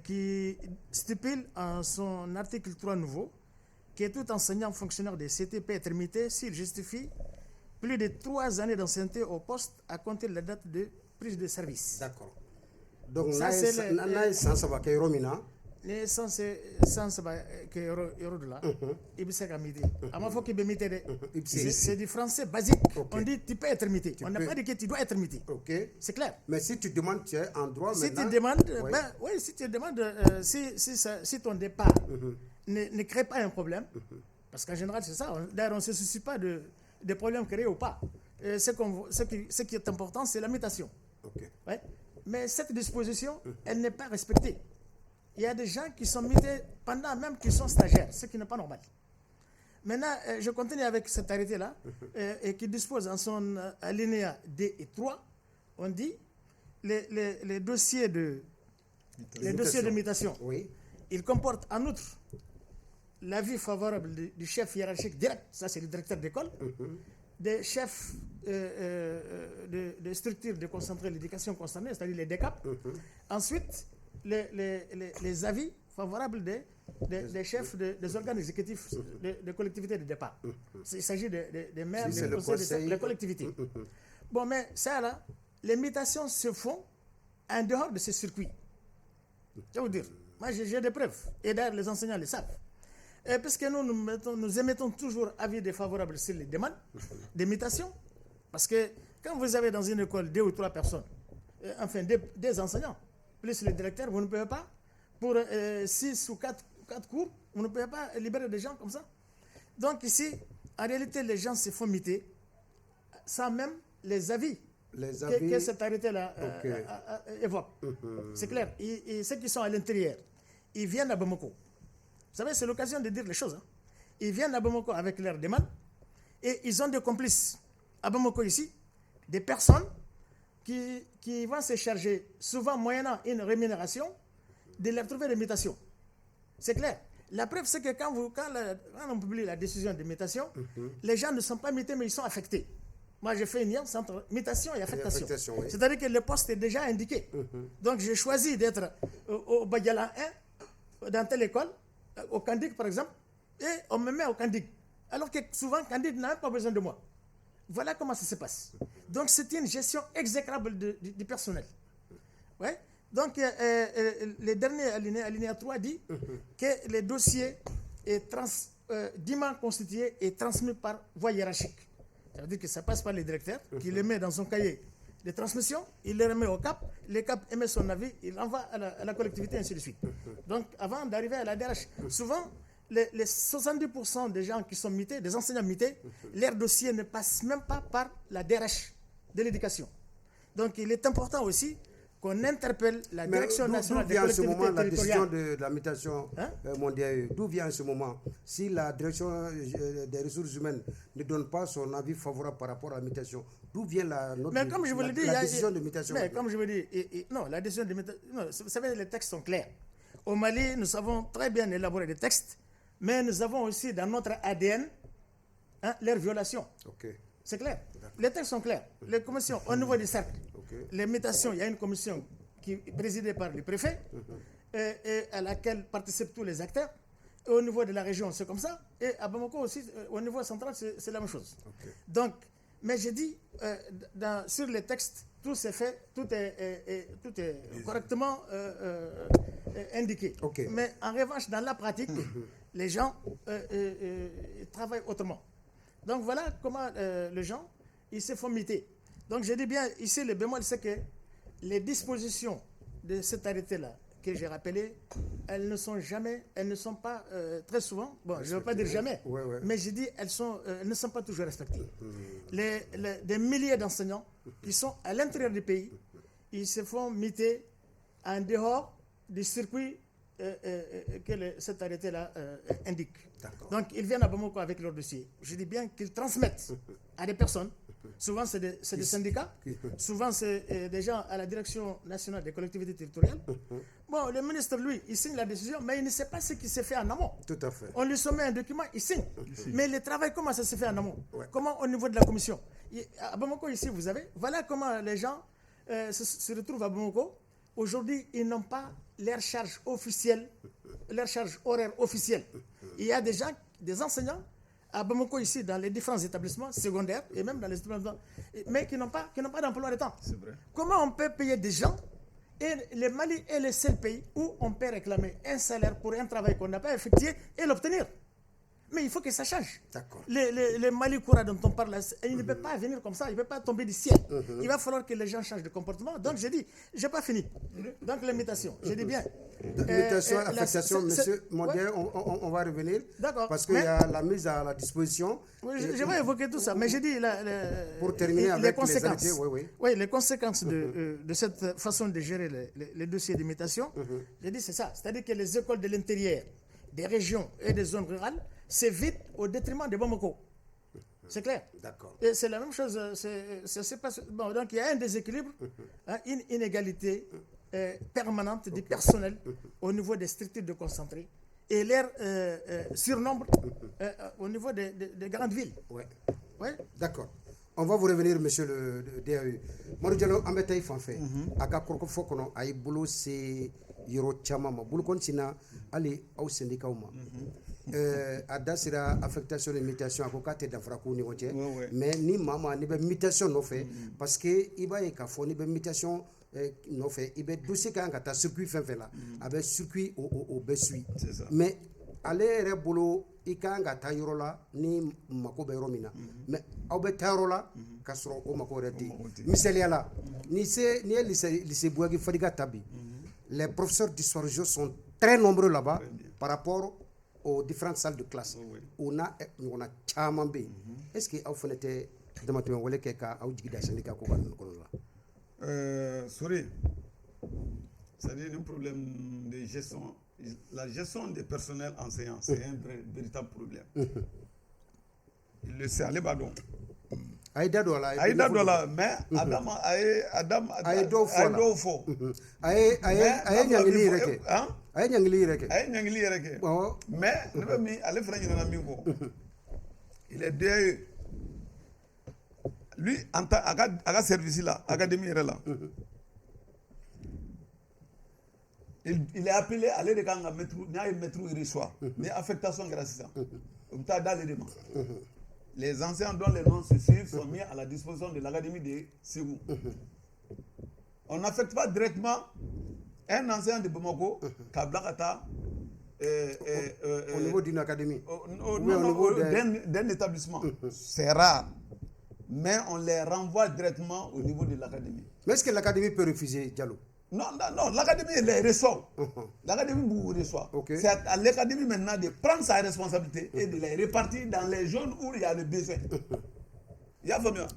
qui stipule en son article 3 nouveau que tout enseignant fonctionnaire des CT peut être muté s'il justifie plus de 3 années d'ancienneté au poste à compter de la date de prise de service. D'accord. Donc, ça c'est le sans savoir que Romina. Les sans savoir que euro de là, il peut se mité. À ma fois qu'il peut mité, c'est du français basique. On dit tu peux être mité. On n'a pas dit que tu dois être mité. Ok. C'est clair. Mais si tu demandes, tu es en droit si maintenant. Tu demandes, si tu demandes, si ton départ ne crée pas un problème, parce qu'en général c'est ça. D'ailleurs, on ne se soucie pas des problèmes créés ou pas. Ce qui est important, c'est la mutation. Okay. Ouais. Mais cette disposition, elle n'est pas respectée. Il y a des gens qui sont mutés pendant même qu'ils sont stagiaires, ce qui n'est pas normal. Maintenant, je continue avec cet arrêté-là, et qui dispose en son alinéa D et 3, on dit les dossiers de mutation. Oui. Ils comportent en outre l'avis favorable du chef hiérarchique direct, ça c'est le directeur d'école, des chefs de structures de concentrer l'éducation concernée, c'est-à-dire les DECAP. Ensuite, les avis favorables des chefs des organes exécutifs de collectivités de départ. Il s'agit des maires, des conseils, des collectivités. Bon, mais ça là, les mutations se font en dehors de ces circuits. Je veux dire, moi j'ai des preuves, et d'ailleurs les enseignants le savent. Puisque nous émettons toujours avis défavorables sur les demandes des mutations, parce que quand vous avez dans une école 2 ou 3 personnes, enfin des enseignants, plus le directeur, vous ne pouvez pas, pour 6 ou 4 cours, vous ne pouvez pas libérer des gens comme ça. Donc ici, en réalité, les gens se font muter sans même les avis que cet arrêté-là évoque. C'est clair. Et ceux qui sont à l'intérieur, ils viennent à Bamako. Vous savez, c'est l'occasion de dire les choses. Ils viennent à Bamako avec leurs demandes et ils ont des complices à Bamako ici, des personnes qui vont se charger, souvent moyennant une rémunération, de leur trouver des mutations. C'est clair. La preuve, c'est que quand on publie la décision de mutation, les gens ne sont pas mutés, mais ils sont affectés. Moi, j'ai fait une nuance entre mutation et affectation. Oui. C'est-à-dire que le poste est déjà indiqué. Donc, j'ai choisi d'être au Badiala 1, dans telle école, au Candic par exemple, et on me met au Candic. Alors que souvent, Candic n'a même pas besoin de moi. Voilà comment ça se passe. Donc, c'est une gestion exécrable du personnel. Ouais. Donc, le dernier alinéa 3 dit que le dossier est dûment constitué et transmis par voie hiérarchique. Ça veut dire que ça passe par le directeur, qui le met dans son cahier de transmission, il le remet au CAP, le CAP émet son avis, il l'envoie à la collectivité, ainsi de suite. Donc, avant d'arriver à la DRH, souvent, les 70% des gens qui sont mutés, des enseignants mutés, leur dossier ne passe même pas par la DRH de l'éducation. Donc, il est important aussi qu'on interpelle la direction nationale des collectivités territoriales. La décision de la mutation mondiale, d'où vient en ce moment? Si la direction des ressources humaines ne donne pas son avis favorable par rapport à la mutation, d'où vient la décision de mutation? Mais comme je vous dis, non, la décision de mutation, vous savez, les textes sont clairs. Au Mali, nous avons très bien élaboré des textes, mais nous avons aussi dans notre ADN leurs violations. Okay. C'est clair. Les textes sont clairs. Les commissions, au niveau du cercle, les mutations, il y a une commission qui est présidée par le préfet, et à laquelle participent tous les acteurs. Et au niveau de la région, c'est comme ça. Et à Bamako aussi, au niveau central, c'est la même chose. Okay. Donc, mais j'ai dit, sur les textes, tout s'est fait, tout est correctement indiqué. Okay. Mais en revanche, dans la pratique, les gens travaillent autrement. Donc voilà comment les gens, ils se font muter. Donc je dis bien, ici le bémol, c'est que les dispositions de cet arrêté-là, que j'ai rappelé, elles ne sont pas très souvent, bon, je ne veux pas dire jamais, mais je dis elles ne sont pas toujours respectées. Des milliers d'enseignants qui sont à l'intérieur du pays, ils se font muter en dehors du circuit que cet arrêté-là indique. Donc, ils viennent à Bamako avec leur dossier. Je dis bien qu'ils transmettent à des personnes. Souvent, c'est des syndicats. Souvent, c'est des gens à la direction nationale des collectivités territoriales. Bon, le ministre, lui, il signe la décision, mais il ne sait pas ce qui s'est fait en amont. Tout à fait. On lui soumet un document, il signe. Mais le travail, comment ça se fait en amont? Comment au niveau de la commission? À Bamako, ici, vous avez, voilà comment les gens se retrouvent à Bamako. Aujourd'hui, ils n'ont pas leur charge officielle, leur charge horaire officielle. Il y a des gens, des enseignants, à Bamako ici, dans les différents établissements secondaires et même dans les établissements, mais qui n'ont pas d'emploi de temps. C'est vrai. Comment on peut payer des gens Et le Mali est le seul pays où on peut réclamer un salaire pour un travail qu'on n'a pas effectué et l'obtenir. Mais il faut que ça change. D'accord. Le Mali Koura dont on parle, il ne peut pas venir comme ça, il ne peut pas tomber du ciel. Il va falloir que les gens changent de comportement. Donc j'ai dit, je n'ai pas fini. Donc l'imitation, je dis bien. Limitation, affectation, monsieur Mondier, on va revenir. D'accord. Parce qu'il y a la mise à la disposition. Oui, je vais évoquer tout ça, mais j'ai dit pour terminer avec les conséquences. les oui. Oui, les conséquences de cette façon de gérer les dossiers d'imitation. J'ai dit c'est ça, c'est-à-dire que les écoles de l'intérieur, des régions et des zones rurales s'évitent au détriment de Bamako. C'est clair. D'accord. Et c'est la même chose. Bon, donc il y a un déséquilibre, une inégalité permanente du personnel au niveau des structures de concentrés et leur surnombre au niveau des grandes villes. Ouais. Ouais. D'accord. On va vous revenir, monsieur le DAE. Moi, je vais vous fanfé. Aka korko fokono ay bulu se yoro chama ma bulu kon sina ali au syndicat ma. Ada sira affectation et mutation akoka te da fraku ni wote. Mais ni mama ni be mutation no fait parce que iba e ka fo ni be mutation no fait ibe dossier kan ka ta circuit fait là avec circuit au besui. Mais ale yɛrɛ bolo i kan ka taa yɔrɔ la ni mako bɛ yɔrɔ min na mais aw bɛ taa yɔrɔ la ka sɔrɔ o mako yɛrɛ tɛ misaliya la ni ye lycée Bouagui Fadiga ta bi les professeurs d'histoire géo sont très nombreux là-bas par rapport aux différentes salles de classe o n'a ɲɔgɔnna caman bɛ yen est ce que aw fana tɛ damatɛmɛ wale kɛ ka aw jigi da syndicat ko ka ninnu kɔnɔ la Sori, c'est un problème de gestion. La gestion des personnels enseignants, c'est un véritable problème. Il le sait, allez, pardon. Aïda Dola, mais Adam fo. Aïe Nyangili Reke. Aïe Nyangili Reke. Mais, allez, frère, il est derrière. Lui, en tant qu'à service là, académie là. Il est appelé à aller de mettre, il reçoit. Mais affectation grâce à ça. On t'a dans les demandes. Les anciens dont les noms se suivent sont mis à la disposition de l'académie de Ségou. On n'affecte pas directement un ancien de Bamako, Kablakata, au niveau d'une académie. Au niveau d'un établissement. C'est rare. Mais on les renvoie directement au niveau de l'académie. Mais est-ce que l'académie peut refuser, Diallo? Non, l'académie les reçoit. L'académie vous reçoit. C'est à l'académie maintenant de prendre sa responsabilité et de les répartir dans les zones où il y a des besoins. Il y a vraiment.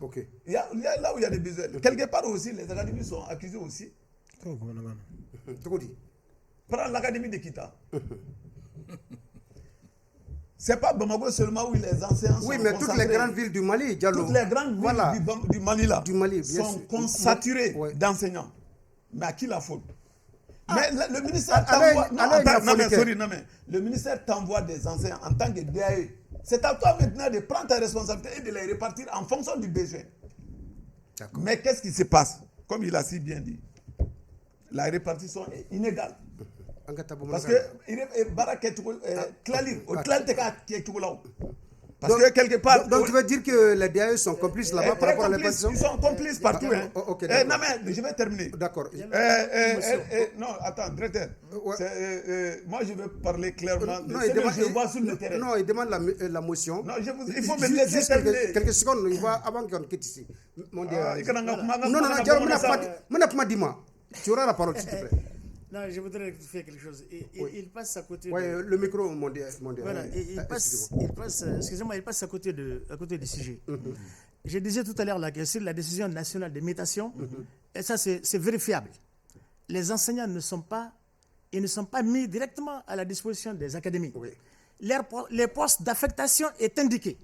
Il y a là où il y a des besoins. Quelque part aussi, les académies sont accusées aussi. Prends l'académie de Kita. C'est pas Bamako seulement où les anciens sont. Oui, mais toutes les grandes villes du Mali, Diallo. Toutes les grandes villes du Mali là sont saturées d'enseignants. Mais à qui la faute? Mais le ministère t'envoie. Le ministère t'envoie des enseignants en tant que DAE. C'est à toi maintenant de prendre ta responsabilité et de les répartir en fonction du besoin. Mais qu'est-ce qui se passe? Comme il a si bien dit, la répartition est inégale. Parce que parce que quelque part. Donc tu veux dire que les DAE sont complices là-bas par rapport à l'élection? Ils sont complices partout. Non mais je vais terminer. D'accord. Non, attends, directeur. Moi je vais parler clairement de ce que je vois sur le terrain. Non, il demande la motion. Non, il faut me laisser terminer. Quelques secondes, il va avant qu'on quitte ici. Non, tu auras la parole s'il te plaît. Non, je voudrais rectifier quelque chose. Il passe à côté. Oui, le micro mondial. Voilà, il passe, excusez-moi, il passe à côté du sujet. Je disais tout à l'heure que sur la décision nationale de mutation, et ça c'est vérifiable. Les enseignants ne sont pas mis directement à la disposition des académies. Les postes d'affectation est indiqué.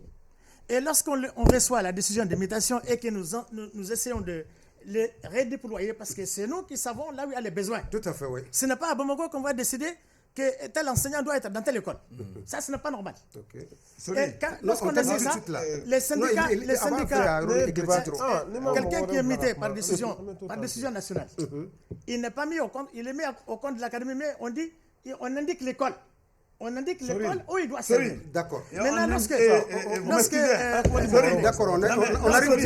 Et lorsqu'on reçoit la décision de mutation et que nous essayons de les redéployer parce que c'est nous qui savons là où il y a les besoins. Tout à fait, oui. Ce n'est pas à Bamako qu'on va décider que tel enseignant doit être dans telle école. Ça, ce n'est pas normal. Lorsqu'on décide ça, les syndicats, quelqu'un qui est muté par décision nationale, il n'est pas mis au compte, il est mis au compte de l'académie, mais on indique l'école. On indique l'école où il doit servir. D'accord. Maintenant, lorsque d'accord, on arrive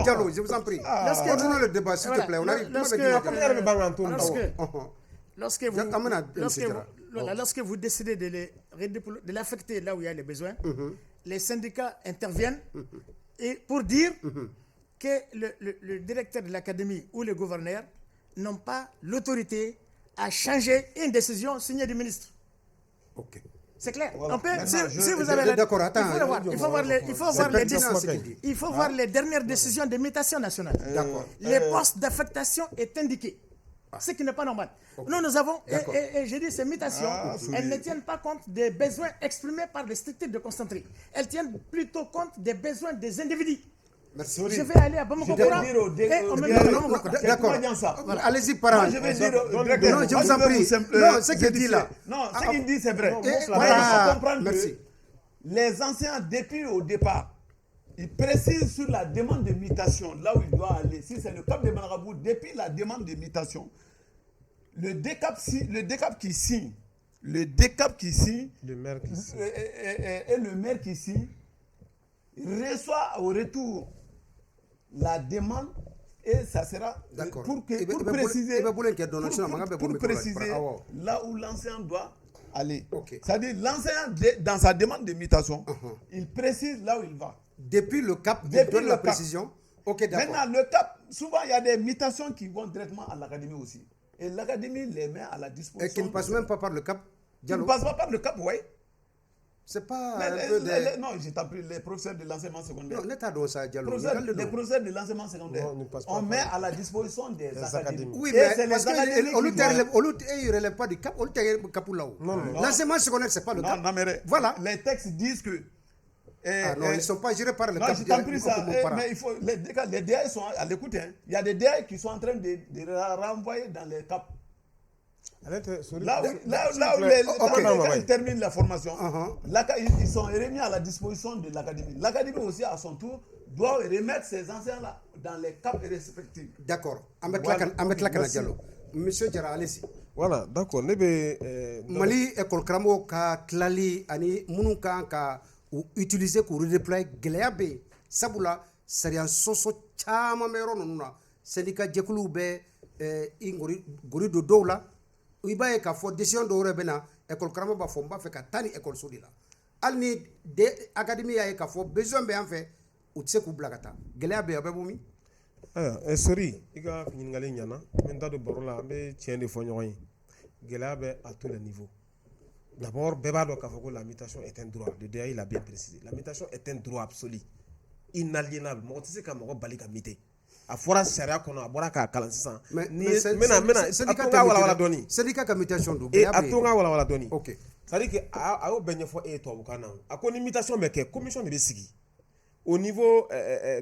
Diallo, je vous en prie. Continuons le débat, s'il te plaît. On arrive. Lorsque vous décidez de l'affecter là où il y a les besoins, les syndicats interviennent et pour dire que le directeur de l'académie ou le gouverneur n'ont pas l'autorité à changer une décision signée du ministre. Ok. C'est clair. Voilà. On peut, si vous avez d'accord, attends. il faut voir les dernières décisions de mutation nationale. D'accord. Les postes d'affectation est indiqué. Ce qui n'est pas normal. Okay. Nous avons, et j'ai dit, ces mutations, elles ne tiennent pas compte des besoins exprimés par les structures de Concentré. Elles tiennent plutôt compte des besoins des individus. Merci. Je vais aller à Bamako. D'accord. Allez-y, parents. Je vais dire non, je vous en prie. Non, ce qu'il dit là. Non, ce qu'il dit, c'est vrai. Il faut comprendre que les anciens, depuis au départ, ils précisent sur la demande de mutation, là où il doit aller. Si c'est le cap de Marabou, depuis la demande de mutation, le DECAP qui signe, le maire qui signe, et le maire qui signe, reçoit au retour la demande et ça sera pour préciser là où l'enseignant doit aller. Okay. C'est-à-dire l'enseignant, dans sa demande de mutation, il précise là où il va. Depuis le cap, il donne la précision. Ok, d'accord. Maintenant, le cap, souvent il y a des mutations qui vont directement à l'académie aussi. Et l'académie les met à la disposition. Et qui ne passe même pas par le cap. Qui ne passe pas par le cap, oui. C'est pas non, j'ai appris les professeurs de l'enseignement secondaire. Non, l'État doit ça, Diallo. Les professeurs de l'enseignement secondaire, on met à la disposition des académies. Oui, mais parce qu'au lieu il ne relève pas du cap, au lieu de cap là-haut. L'enseignement secondaire, c'est pas le cap. Non, mais voilà. Les textes disent que. Non, ils ne sont pas gérés par le cap. Non, j'ai compris ça. Mais il faut, les DA sont à l'écoute. Il y a des DA qui sont en train de renvoyer dans les caps. Là où ils terminent la formation, ils sont remis à la disposition de l'académie. L'académie aussi, à son tour, doit remettre ces anciens-là dans les caps respectifs. D'accord. Avec la Canadienne. Monsieur Diarra, allez-y. Voilà, d'accord. Mali école kramo ka klali ani munu kan ka utiliser pour redéployer gɛlɛya bɛ yen sabula sariya sɔsɔ caman bɛ yɔrɔ ninnu na syndicat jɛkuluw bɛ gori don dɔw la i b'a ye k'a fɔ décision dɔw yɛrɛ bɛ na école karamɔgɔ b'a fɔ n b'a fɛ ka taa ni école so de la hali ni académie y'a ye k'a fɔ besoin bɛ yan fɛ u tɛ se k'u bila ka taa gɛlɛya bɛ yen a bɛ bɔ min. Sori i ka ɲininkali ɲɛna n bɛ n da don baro la an bɛ tiɲɛ de fɔ ɲɔgɔn ye gɛlɛya bɛ à tous les niveaux. D'abord, la mutation est un droit. Le DA, il a bien précisé. La mutation est un droit absolu, inaliénable. Mais tu sais quand on va muter. A fora sariya kɔnɔ a bɔra k'a kalan sisan. Mais syndicat ka mutation don. A to n ka walawala dɔɔni. Ok. C'est-à-dire que a y'o bɛɛ ɲɛfɔ e ye tubabukan na. A ko ni mutation bɛ kɛ commission de bɛ sigi. Au niveau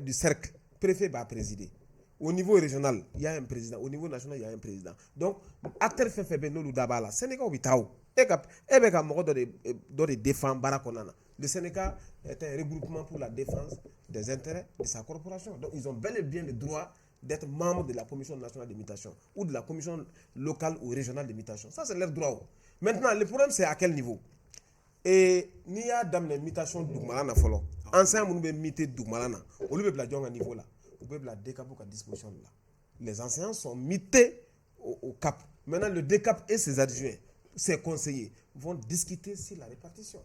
du cercle, préfet b'a présider. Au niveau régional, il y a un président. Au niveau national, il y a un président. Donc, acteur fait n'olu da b'a la. Syndicat bɛ taa o. Le Sénégal est un regroupement pour la défense des intérêts de sa corporation. Donc, ils ont bel et bien le droit d'être membre de la commission nationale de mutation ou de la commission locale ou régionale de mutation. Ça, c'est leur droit. Maintenant, le problème, c'est à quel niveau? Et il y a dans les mutations d'Ougmalana, anciens gens qui muté d'Ougmalana, au lieu de la niveau là, on peut la décaper à disposition là. Les enseignants sont mutés au cap. Maintenant, le décap et ses adjoints, ses conseillers vont discuter sur la répartition.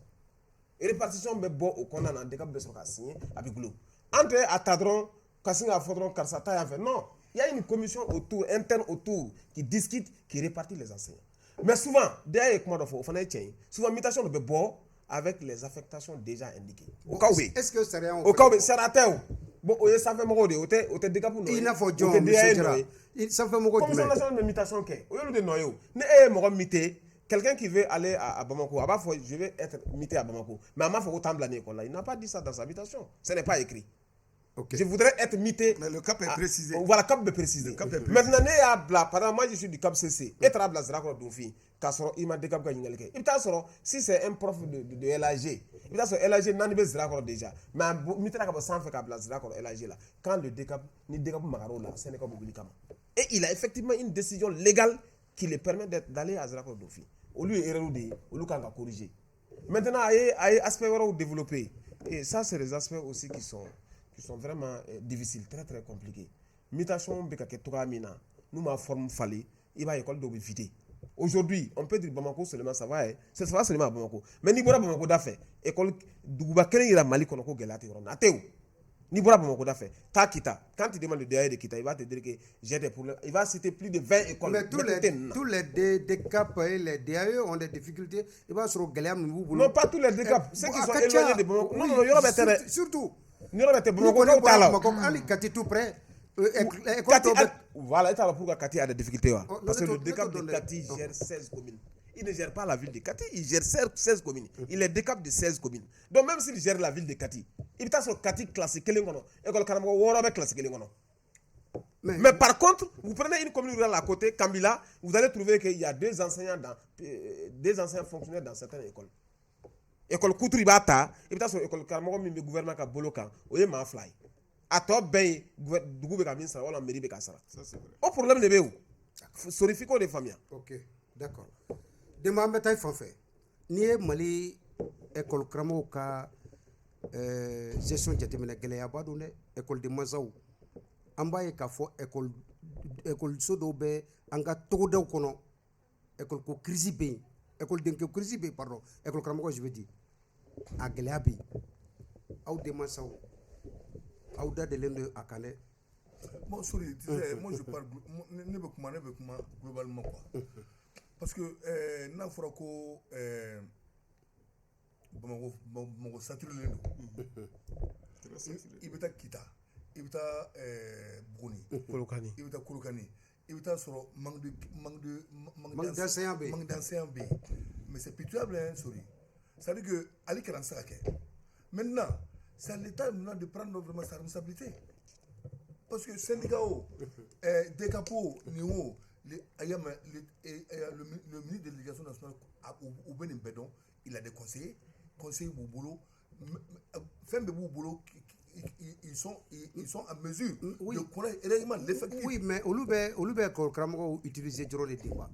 Et répartition, mais bon, au condamné, des cas de signer avec l'eau. Entre Atadron, Kassinga Fodron, Karsata, non. Il y a une commission interne autour, qui discute, qui répartit les enseignants. Mais souvent, derrière, souvent, mutation de bon avec les affectations déjà indiquées. Au cas où. Est-ce que c'est rien? Au cas où, c'est raté. Bon, ça fait mon rôle, au décapou. Il n'a pas de John, ça fait mon rôle. Commission nationale de mutation, au lieu de noyau, n'est pas muté. Quelqu'un qui veut aller à Bamako, je vais être muté à Bamako. Mais il faut autant blâmer. Il n'a pas dit ça dans sa mutation. Ce n'est pas écrit. Okay. Je voudrais être muté. Mais le cap est précisé. Voilà, le cap est précisé. Maintenant, par exemple, moi je suis du cap CC. Et tu as blâmé il m'a dit si c'est un prof de LAG, il LAG n'a pas déjà. Mais quand le décap, et il a effectivement une décision légale qui lui permet d'aller à Zrakor Dofi. Au lieu de corriger. Maintenant, il y a des aspects développés. Et ça, c'est des aspects aussi qui sont vraiment difficiles, très très compliqués. Mutation, nous ma forme fallait, il va y avoir l'école de aujourd'hui, on peut dire Bamako seulement, ça va, ça va seulement à Bamako. Mais ni bora Bamako da fait, école Duguba Kene ira Mali konoko gelate ron. Ateo. Ni bora Bamako da fait. Ta kita, quand tu demandes le DAE de kita, il va te dire que j'ai des problèmes. Il va citer plus de 20 écoles. Mais tous les DCAP et les DAE ont des difficultés. Il va se regaler à nous. Non, pas tous les DCAP. Ceux qui sont éloignés de Bamako. Non, il y aura des surtout. Il y aura des Bamako. Ali Kati tout près. Voilà, et pourquoi Kati a des difficultés. Parce que le DCAP de Kati gère 16 communes. Il ne gère pas la ville de Kati, il gère 16 communes. Il est DCAP de 16 communes. Donc même s'il gère la ville de Kati, il est sur Kati classé Kelengono. École Karamoko Worobe classé Kelengono. Mais par contre, vous prenez une commune rurale à côté, Kambila, vous allez trouver qu'il y a deux enseignants fonctionnaires dans certaines écoles. École Koutribata, il est sur l'école Karamoko, le gouvernement qui a Bolokan, ou ma fly. A toi, ben, Dougou Bekaminsa, ou la mairie Bekassara. Ça, c'est vrai. Au problème de Béou, sorifico des familles. Ok, d'accord. Demain, il faut faire. Ni Mali, école Kramo, ka gestion de la Galeaba, école de Mazaou. Ambaye Kafo, école Sodobe, Anga Togo Kono, école ko Krisibe, école de Krisibe, pardon, école Kramo, je veux dire. A Galeabi, ou de Mazaou. Aouda de l'Inde à Calais. Bon, sorry, tu sais, moi je parle globalement quoi. Parce que n'a fera ko Bamako saturé l'Inde. Il beta Kita, il beta Buguni, Kolokani, il beta Kolokani, il beta sur manque d'anciens B. Mais c'est pitoyable, hein, sorry. Ça veut dire que Ali Karansake. Maintenant, c'est à l'État maintenant de prendre vraiment sa responsabilité. Parce que syndicat, DECAPO, NIO, le ministre de l'Éducation nationale, au Bénin Bédon, il a des conseillers Bouboulot, fin de Bouboulot, ils sont en mesure de connaître réellement l'effectif. Oui, mais Oloubé Kramoko utilisait durant les débats.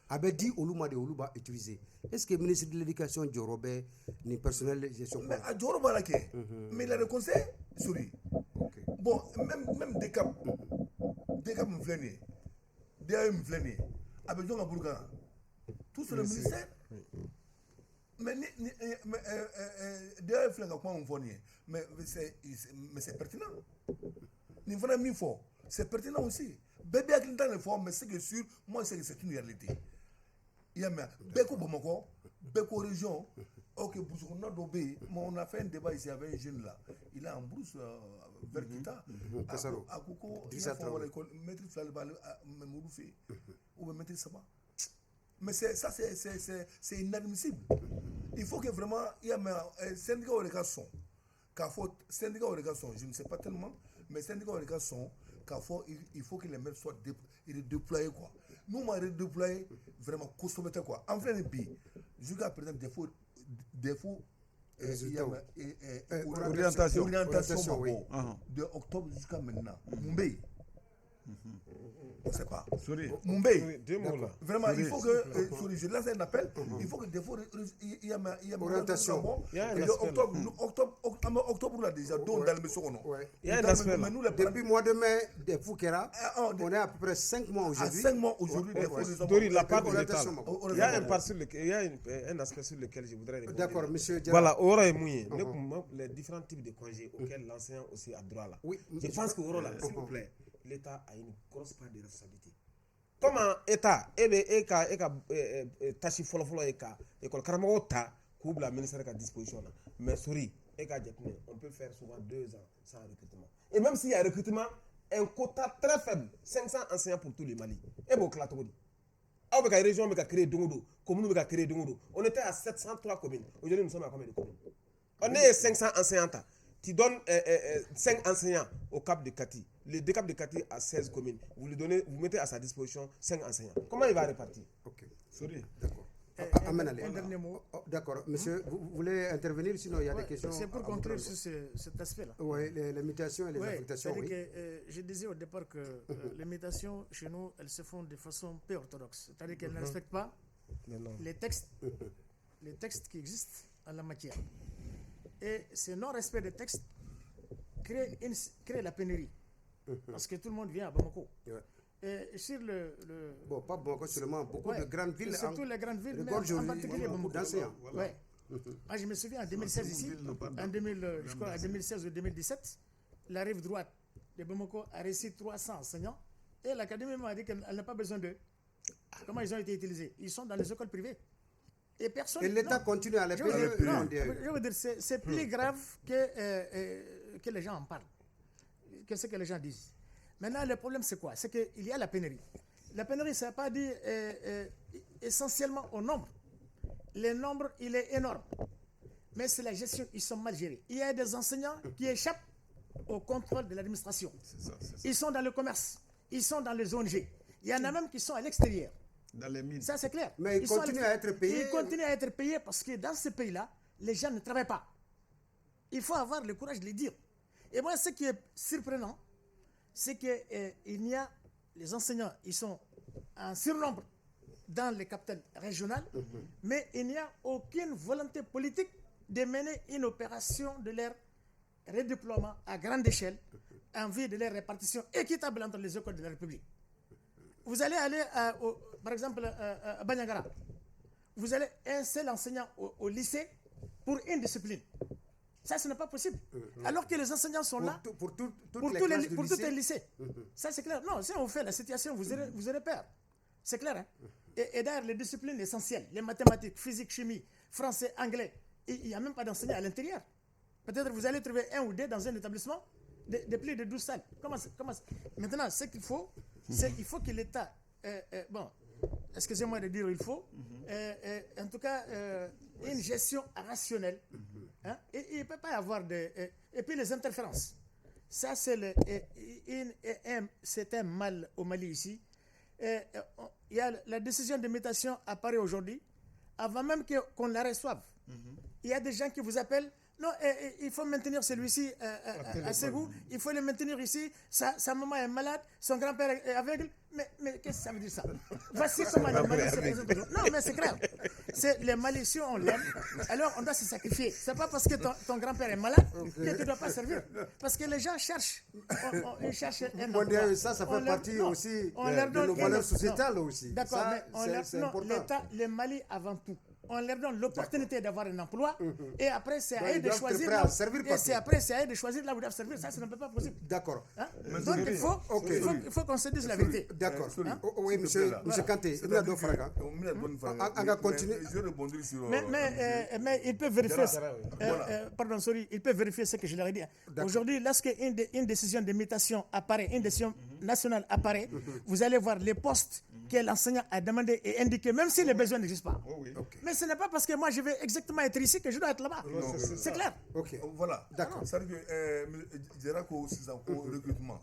Avait dit Olouma de Oluba utilisé. Est-ce que le ministre de l'Éducation, Djorobé, ni personnel de gestion? Mais à Djoroba, mais il a le conseil, sorry. Bon, même des caps me flânent, des AM me flânent, avec John Abourga, tout sur le ministère. Mais des AM flânent quoi on fournit, mais c'est pertinent. Nous faisons mille fois, c'est pertinent aussi. Bébé a dans le fond, mais c'est que sûr, moi c'est que c'est une réalité. Il y a Beko Bamako, Beko région, ok, on a fait un débat ici avec un jeune là. Il est en brousse vers Kita. À Kouko, il a fait l'école, maître Flalibal, Memouroufé, ou maître Saba. Mais ça, c'est inadmissible. Il faut que vraiment, il y a un syndicat au son. Syndicat au son, je ne sais pas tellement, mais syndicat au son, il faut que les maîtres soient déployés quoi. Nous on va redéployer vraiment consommateur quoi. En fait jusqu'à présent défaut orientation oui. De octobre jusqu'à maintenant. Mumbai. On ne sait pas. Mumbai. Vraiment, il faut que je lance un appel. Il faut que des fois il y a orientation. Octobre là déjà dans le maison. Il y a un aspect. Depuis mois de mai des Foukéra, on est à peu près 5 mois aujourd'hui. 5 mois aujourd'hui. La part de l'État. Il y a un aspect sur lequel je voudrais répondre. D'accord, monsieur. Voilà, Ora et Mouillé, les différents types de congés auxquels l'enseignant aussi a droit là. Je pense que là, s'il vous plaît, l'État a une grosse part de responsabilité. Comment l'État, Tachi Folofolo école Karamota, couvre la ministère à disposition. Mais sorry, on peut faire souvent 2 ans sans recrutement. Et même s'il y a un recrutement, un quota très faible, 500 enseignants pour tous les Mali. Et bon, on était à 703 communes. Aujourd'hui, nous sommes à combien de communes? On est à 500 enseignants. Tu donnes 5 enseignants au Cap de Kati. Le Cap de Kati a 16 communes. Vous mettez à sa disposition 5 enseignants. Comment il va répartir? Ok. Sorry. D'accord. Un dernier mot. D'accord. Monsieur, vous voulez intervenir? Sinon, il y a des questions. C'est pour conclure sur cet aspect-là. Oui, les mutations et les affectations. Oui. Je disais au départ que les mutations, chez nous, elles se font de façon peu orthodoxe. C'est-à-dire qu'elles ne respectent pas les textes qui existent en la matière. Et ce non-respect des textes crée la pénurie. Parce que tout le monde vient à Bamako. Et sur Bon, pas Bamako seulement, beaucoup de grandes villes. Surtout les grandes villes, mais en particulier Bamako. Ouais. Moi, je me souviens en 2016 ici, je crois en 2016 ou 2017, la rive droite de Bamako a reçu 300 enseignants et l'académie m'a dit qu'elle n'a pas besoin d'eux. Comment ils ont été utilisés? Ils sont dans les écoles privées. Et personne. Et l'État continue à les payer. Je veux dire, c'est plus grave que les gens en parlent, que ce que les gens disent. Maintenant, le problème, c'est quoi? C'est qu'il y a la pénurie. La pénurie, ça ne veut pas dire essentiellement au nombre. Le nombre, il est énorme. Mais c'est la gestion, ils sont mal gérés. Il y a des enseignants qui échappent au contrôle de l'administration. Ils sont dans le commerce, ils sont dans les ONG. Il y en a même qui sont à l'extérieur. Dans les mines. Ça, c'est clair. Mais ils continuent à être payés. Ils continuent à être payés parce que dans ce pays-là, les gens ne travaillent pas. Il faut avoir le courage de le dire. Et moi, ce qui est surprenant, c'est que les enseignants, ils sont en surnombre dans les capitales régionales, mais il n'y a aucune volonté politique de mener une opération de leur redéploiement à grande échelle en vue de leur répartition équitable entre les écoles de la République. Vous allez aller, par exemple, à Banyangara. Vous allez un seul enseignant au lycée pour une discipline. Ça, ce n'est pas possible. Alors que les enseignants sont là pour tous les lycées. Ça, c'est clair. Non, si on fait la situation, vous aurez peur. C'est clair. Hein? Et d'ailleurs, les disciplines essentielles, les mathématiques, physique, chimie, français, anglais, il n'y a même pas d'enseignants à l'intérieur. Peut-être vous allez trouver un ou deux dans un établissement de plus de 12 salles. Maintenant, ce qu'il faut, c'est qu'il faut que l'État... bon, excusez-moi de dire il faut. En tout cas, une gestion rationnelle. Hein, et il ne peut pas y avoir de... et puis les interférences. Ça, c'est un mal au Mali ici. Il y a la décision de mutation apparaît aujourd'hui, avant même qu'on la reçoive. Il y a des gens qui vous appellent. Non, il faut maintenir celui-ci à Ségou, il faut le maintenir ici, sa maman est malade, son grand-père est aveugle, mais qu'est-ce que ça veut dire ça? Voici comment les Maliens se présentent. Non, mais c'est clair. Les Maliens, si on l'aime, alors on doit se sacrifier. C'est pas parce que ton grand-père est malade que tu ne dois pas servir. Parce que les gens cherchent, ils cherchent un emploi. Ça fait partie aussi de nos valeurs sociétales aussi. D'accord, mais l'État, le Mali avant tout. On leur donne l'opportunité d'avoir un emploi et après c'est à eux de choisir là où ils doivent servir. Ça ne peut pas possible. D'accord. Hein? Donc il faut qu'on se dise la vérité. D'accord. Oui, monsieur Kanté, on va continuer. Mais ils peuvent vérifier. Pardon, sorry, ils peuvent vérifier ce que je leur ai dit. Aujourd'hui, lorsqu'une décision de mutation apparaît, une décision nationale apparaît, vous allez voir les postes que l'enseignant a demandé et indiqué, même si les besoins n'existent pas. Mais ce n'est pas parce que moi je vais exactement être ici que je dois être là-bas. C'est clair. Voilà. D'accord. Ça veut dire que Djerako, c'est un recrutement.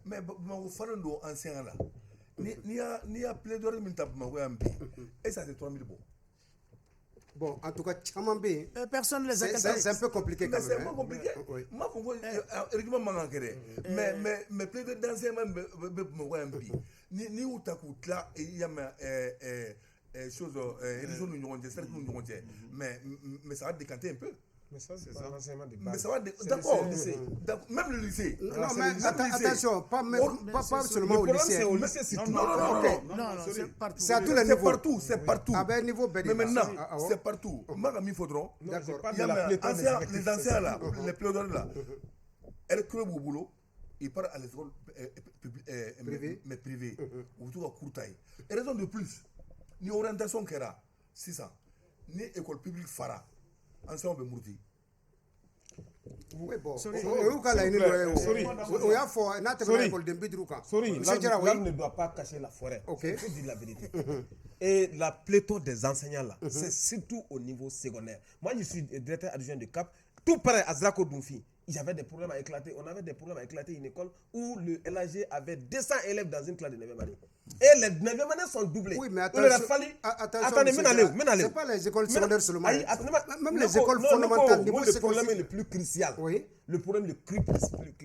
Mais vous faites un ancien là. Ni a plaidoyer de et ça c'est 3000 bons. Bon, en tout cas, personne ne les a c'est un peu compliqué quand même. C'est un peu compliqué. Moi, mais plaidoyer d'ancien même ni ou takutla et il y a choses mais ça va décanter un peu. Mais ça, c'est ça l'enseignement de base. Mais ça va d'accord. Même le lycée. Non, mais attention, pas seulement au lycée. Non, c'est partout. C'est à tous les niveaux. C'est partout. À un niveau mais maintenant, c'est partout. Magami faudra. D'accord. Il y a les anciens là, les plaidoyers là. Elle crée au boulot. Il part à l'école privée. Ou tout à court taille. Et raison de plus, ni orientation qu'il y a, c'est ça. Ni école publique fara. Ensemble de Mourti. Oui, bon. Sorry, l'homme ne doit pas cacher la forêt. Il faut dire la vérité. Et la pléthore des enseignants là, c'est surtout au niveau secondaire. Moi, je suis directeur adjoint de CAP. Tout pareil à Zrako Dounfi. Il y avait des problèmes à éclater. On avait des problèmes à éclater une école où le LAG avait 200 élèves dans une classe de 9e année. Et les 9e années sont doublées. Oui, mais attention, attendez, c'est pas les écoles secondaires seulement. Même les écoles fondamentales. Le problème est le plus crucial. Oui. Le problème le plus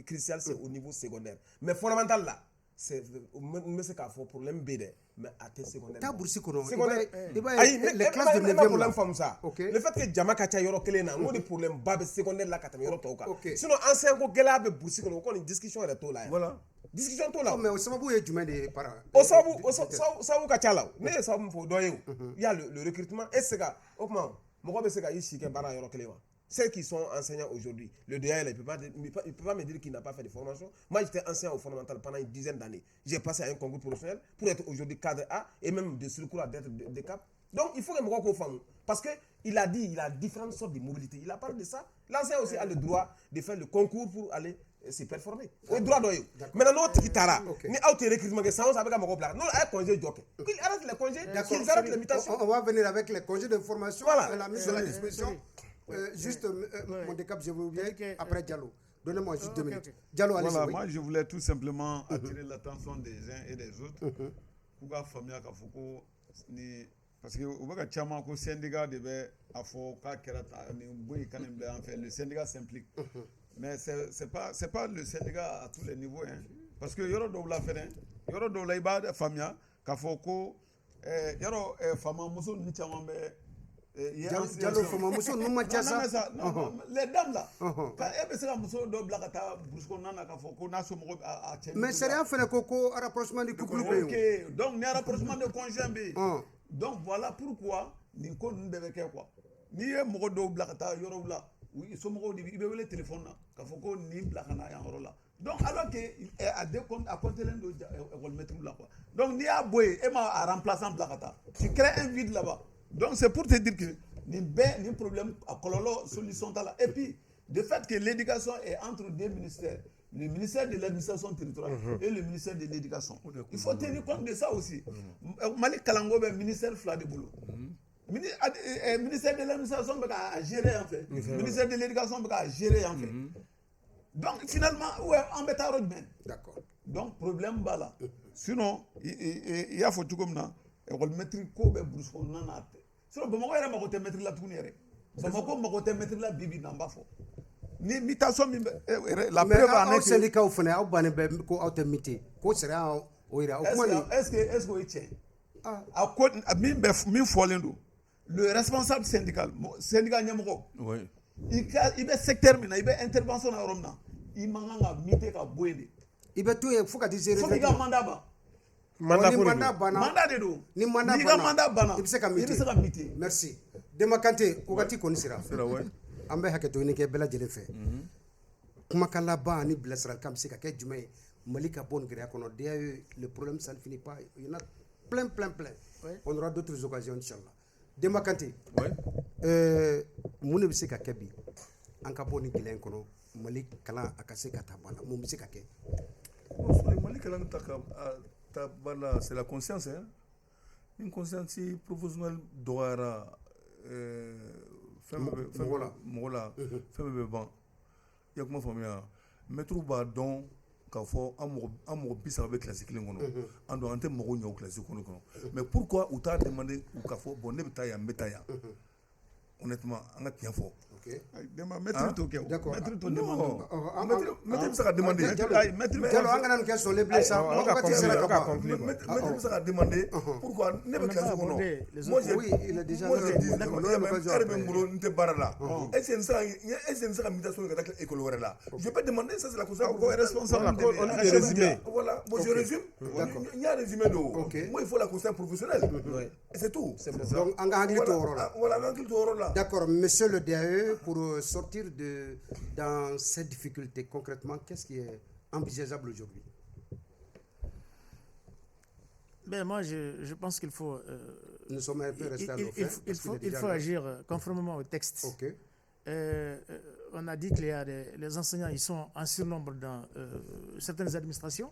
crucial, c'est au niveau secondaire. Mais fondamental là, c'est me se k'a fɔ problème bɛ dɛ mais a tɛ secondaire taa burusi kɔnɔ secondaire i b'a ayi ye les classes de ne ma 9e problème là faamu sa le fait que jama ka ca yɔrɔ kelen na n ko ni problème ba bɛ secondaire la ka tɛmɛ yɔrɔ tɔw kan sinon ancien ko gɛlɛya bɛ burusi kɔnɔ o kɔni discussion yɛrɛ t'o la yan Voilà. discussion t'o la mais o sababu ye jumɛn de ye para o sababu ka ca la ne ye sababu min fɔ o dɔ ye o il y a le recrutement et se ka o tuma mɔgɔ bɛ se ka i si kɛ baara yɔrɔ kelen wa ceux qui sont enseignants aujourd'hui le DEA il peut pas me dire qu'il n'a pas fait de formation. Moi j'étais enseignant au fondamental pendant une dizaine d'années, j'ai passé à un concours professionnel pour être aujourd'hui cadre A et même de surcroît d'être de cap. Donc il faut que mɔgɔ k'o faamu parce que il a dit il a différentes sortes de mobilité, il a parlé de ça. L'enseignant aussi a le droit de faire le concours pour aller se performer o droit dɔ ye maintenant n'o tigi taara ni aw tɛ recrutement kɛ san o san a bɛ ka mɔgɔ bila n'o a ye congé jɔ kɛ qu'il arrête les congés qu'il arrête les mutations. On va venir avec les congés de formation et la mise à la disposition. Juste mon décap, je vous viens après Diallo. Donnez-moi juste 2 minutes. Diallo, allez-y. Voilà, moi je voulais tout simplement attirer l'attention des uns et des autres pour ka faamuya k'a fɔ ko ni parce que u bɛ ka caman ko syndicat de bɛ a fɔ k'a kɛra ni boyi kan nin bɛ an fɛ le syndicat s'implique mais c'est pas le syndicat à tous les niveaux hein parce que yɔrɔ dɔw la fɛnɛ yɔrɔ dɔw la i b'a faamuya k'a fɔ ko yɔrɔ faama muso ninnu caman bɛ Diallo fama muso ninnu ma ca sa les dames là ka e bɛ se ka muso dɔ bila ka taa burusi kɔnɔna na k'a fɔ ko n'a somɔgɔ a cɛ mais sariya fɛnɛ ko rapprochement de couple bɛ yen donc ni rapprochement de conjoint bɛ yen donc voilà pourquoi nin ko ninnu bɛɛ bɛ kɛ quoi n'i ye mɔgɔ dɔw bila ka taa yɔrɔw la somɔgɔw de i bɛ wele téléphone na k'a fɔ ko nin bila ka na yan yɔrɔ la donc alors que a comptelen don école la quoi donc n'i y'a bɔ yen e ma a remplaçant bila ka taa tu crées un vide là-bas. Donc c'est pour te dire que ni problème à kɔlɔlɔ solution t'a la et puis le fait que l'éducation est entre deux ministères, le ministère de l'administration territoriale et le ministère de l'éducation, il faut tenir compte de ça aussi. Mali kalango bɛ ministère fila de bolo ministère de l'administration bɛ ka gérer en fait ministère de l'éducation bɛ ka gérer en fait donc finalement an bɛ taa yɔrɔ jumɛn. D'accord. Donc problème b'a la sinon i y'a fɔ cogo min na école maîtrise ko bɛ burusi kɔnɔna na sinon Bamakɔ yɛrɛ mago tɛ maîtrise la tuguni yɛrɛ Bamakɔ mago tɛ maîtrise la bi na n b'a fɔ ni mutation min bɛ la preuve en est que syndicat fana aw bannen bɛ ko aw tɛ mute ko sariya o yira o kuma nin est-ce que o ye tiɲɛ a ko min fɔlen don le responsable syndical ɲɛmɔgɔ i bɛ secteur min na i bɛ intervention na yɔrɔ min na i man kan ka mute ka bɔ yen de i bɛ to yen fo ka t'i se fo k'i ka mandat ban. Mandat de don ni mandat banna i bɛ se ka mute merci Demba Kante wagati kɔni sera an bɛ hakɛto ɲini kɛ bɛɛ lajɛlen fɛ kumakan laban ani bilasiralikan bɛ se ka kɛ jumɛn ye Mali ka bɔ nin gɛlɛya kɔnɔ d'ailleurs le problème ça ne finit pas il y en a plein on aura d'autres occasions inchallah Demba Kante mun de bɛ se ka kɛ bi an ka bɔ nin gɛlɛya in kɔnɔ Mali kalan a ka se ka taa ba la mun bɛ se ka kɛ Mali kalan ta ba la c'est la conscience hein une conscience professionnelle dɔgɔyara mɔgɔ la fɛn bɛɛ bɛ ban i ya kuma faamuya maître b'a dɔn k'a fɔ an mɔgɔ 30 bɛ classe kelen kɔnɔ an don an tɛ mɔgɔw ɲɛ o classe kɔnɔ mais pourquoi u t'a demander u k'a fɔ bon ne bɛ taa yan n bɛ taa yan honnêtement an ka tiɲɛ fɔ maître t'o kɛ o maître t'o demande maître bɛ se ka demander Diallo an kana nin kɛ sɔn lebile sa wagati sera ka ban maître bɛ se ka demander pourquoi ne bɛ classe kɔnɔ moi il est déjà heure bɛ n bolo n tɛ baara la est-ce que n bɛ se ka mutation ka taa école wɛrɛ la je peux demander ça c'est la conscience responsable voilà bon je résume n y'a résumé do moi il faut la conscience professionnelle c'est tout donc an ka hakili to yɔrɔ la voilà an ka hakili to yɔrɔ la d'accord monsieur le DAE pour sortir dans cette difficulté concrètement qu'est-ce qui est envisageable aujourd'hui? Ben moi je pense qu'il faut nous sommes un peu restés à nos fins, il faut agir conformément au texte. On a dit que les enseignants ils sont en surnombre dans certaines administrations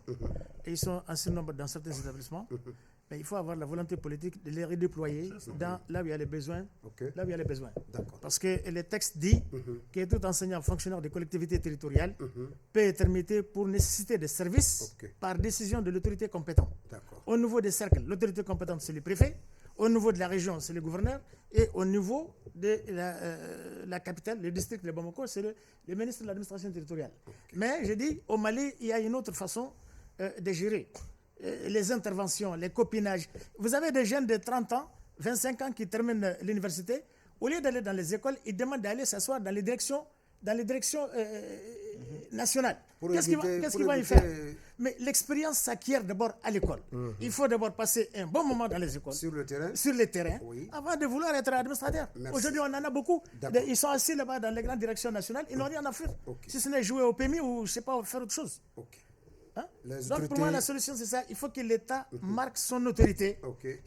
et ils sont en surnombre dans certains établissements. Mais il faut avoir la volonté politique de les redéployer là où il y a les besoins. Là où il y a les besoins. Parce que le texte dit que tout enseignant fonctionnaire des collectivités territoriales peut être muté pour nécessité de services par décision de l'autorité compétente. Au niveau des cercles, l'autorité compétente c'est le préfet. Au niveau de la région, c'est le gouverneur. Et au niveau de la capitale, le district de Bamako, c'est le ministre de l'administration territoriale. Mais je dis, au Mali, il y a une autre façon de gérer les interventions, les copinages. Vous avez des jeunes de 30 ans, 25 ans qui terminent l'université. Au lieu d'aller dans les écoles, ils demandent d'aller s'asseoir dans les directions nationales. Qu'est-ce qu'ils vont y faire? Mais l'expérience s'acquiert d'abord à l'école. Il faut d'abord passer un bon moment dans les écoles. Sur le terrain. Oui. Avant de vouloir être administrateur. Aujourd'hui, on en a beaucoup. Ils sont assis là-bas dans les grandes directions nationales. Ils n'ont rien à faire. Si ce n'est jouer au PMI ou je ne sais pas faire autre chose. Hein? Donc pour moi, la solution, c'est ça. Il faut que l'État marque son autorité,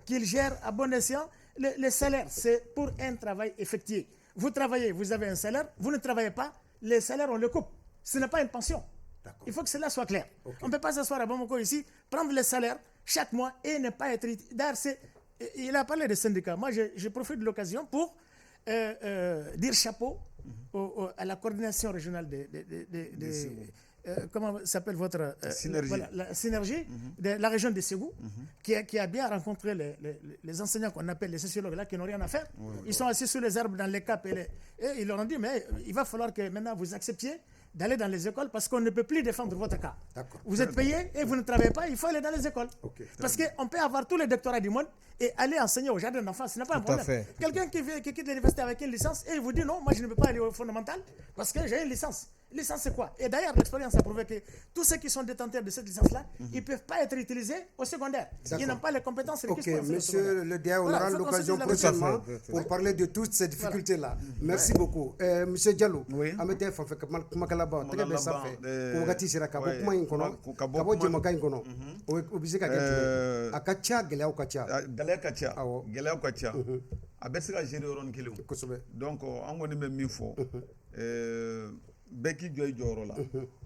qu'il gère à bon escient les salaires. C'est pour un travail effectué. Vous travaillez, vous avez un salaire. Vous ne travaillez pas, les salaires, on le coupe. Ce n'est pas une pension. Il faut que cela soit clair. On ne peut pas s'asseoir à Bamako ici, prendre les salaires chaque mois et ne pas être... Il a parlé des syndicats. Moi, je profite de l'occasion pour dire chapeau à la coordination régionale comment s'appelle votre... synergie. Voilà, la synergie de la région de Ségou, qui a bien rencontré les enseignants qu'on appelle les sociologues là, qui n'ont rien à faire. Ils sont assis sous les arbres dans les caps et ils leur ont dit, mais il va falloir que maintenant vous acceptiez d'aller dans les écoles parce qu'on ne peut plus défendre votre cas. Vous êtes payé et vous ne travaillez pas, il faut aller dans les écoles. Parce qu'on peut avoir tous les doctorats du monde et aller enseigner au jardin d'enfants, ce n'est pas un problème. Quelqu'un qui quitte l'université avec une licence et il vous dit non, moi je ne peux pas aller au fondamental parce que j'ai une licence. Licence, c'est quoi? Et d'ailleurs, l'expérience a prouvé que tous ceux qui sont détenteurs de cette licence-là, ils ne peuvent pas être utilisés au secondaire. Ils n'ont pas les compétences requises pour monsieur le DA, on aura l'occasion prochainement pour parler de toutes ces difficultés-là. Merci beaucoup. Monsieur Diallo, Amete Fafe Makalaba, très bien ça fait. Kogati Siraka, Bokuma Inkono, Kabo Jomaka Inkono, Obiseka Kelto, Akacha, Gelao Kacha. Galea Kacha, Gelao Kacha. Abesika Généron Kilo. Donc, on va même mieux fort. Beki Joy Jorola,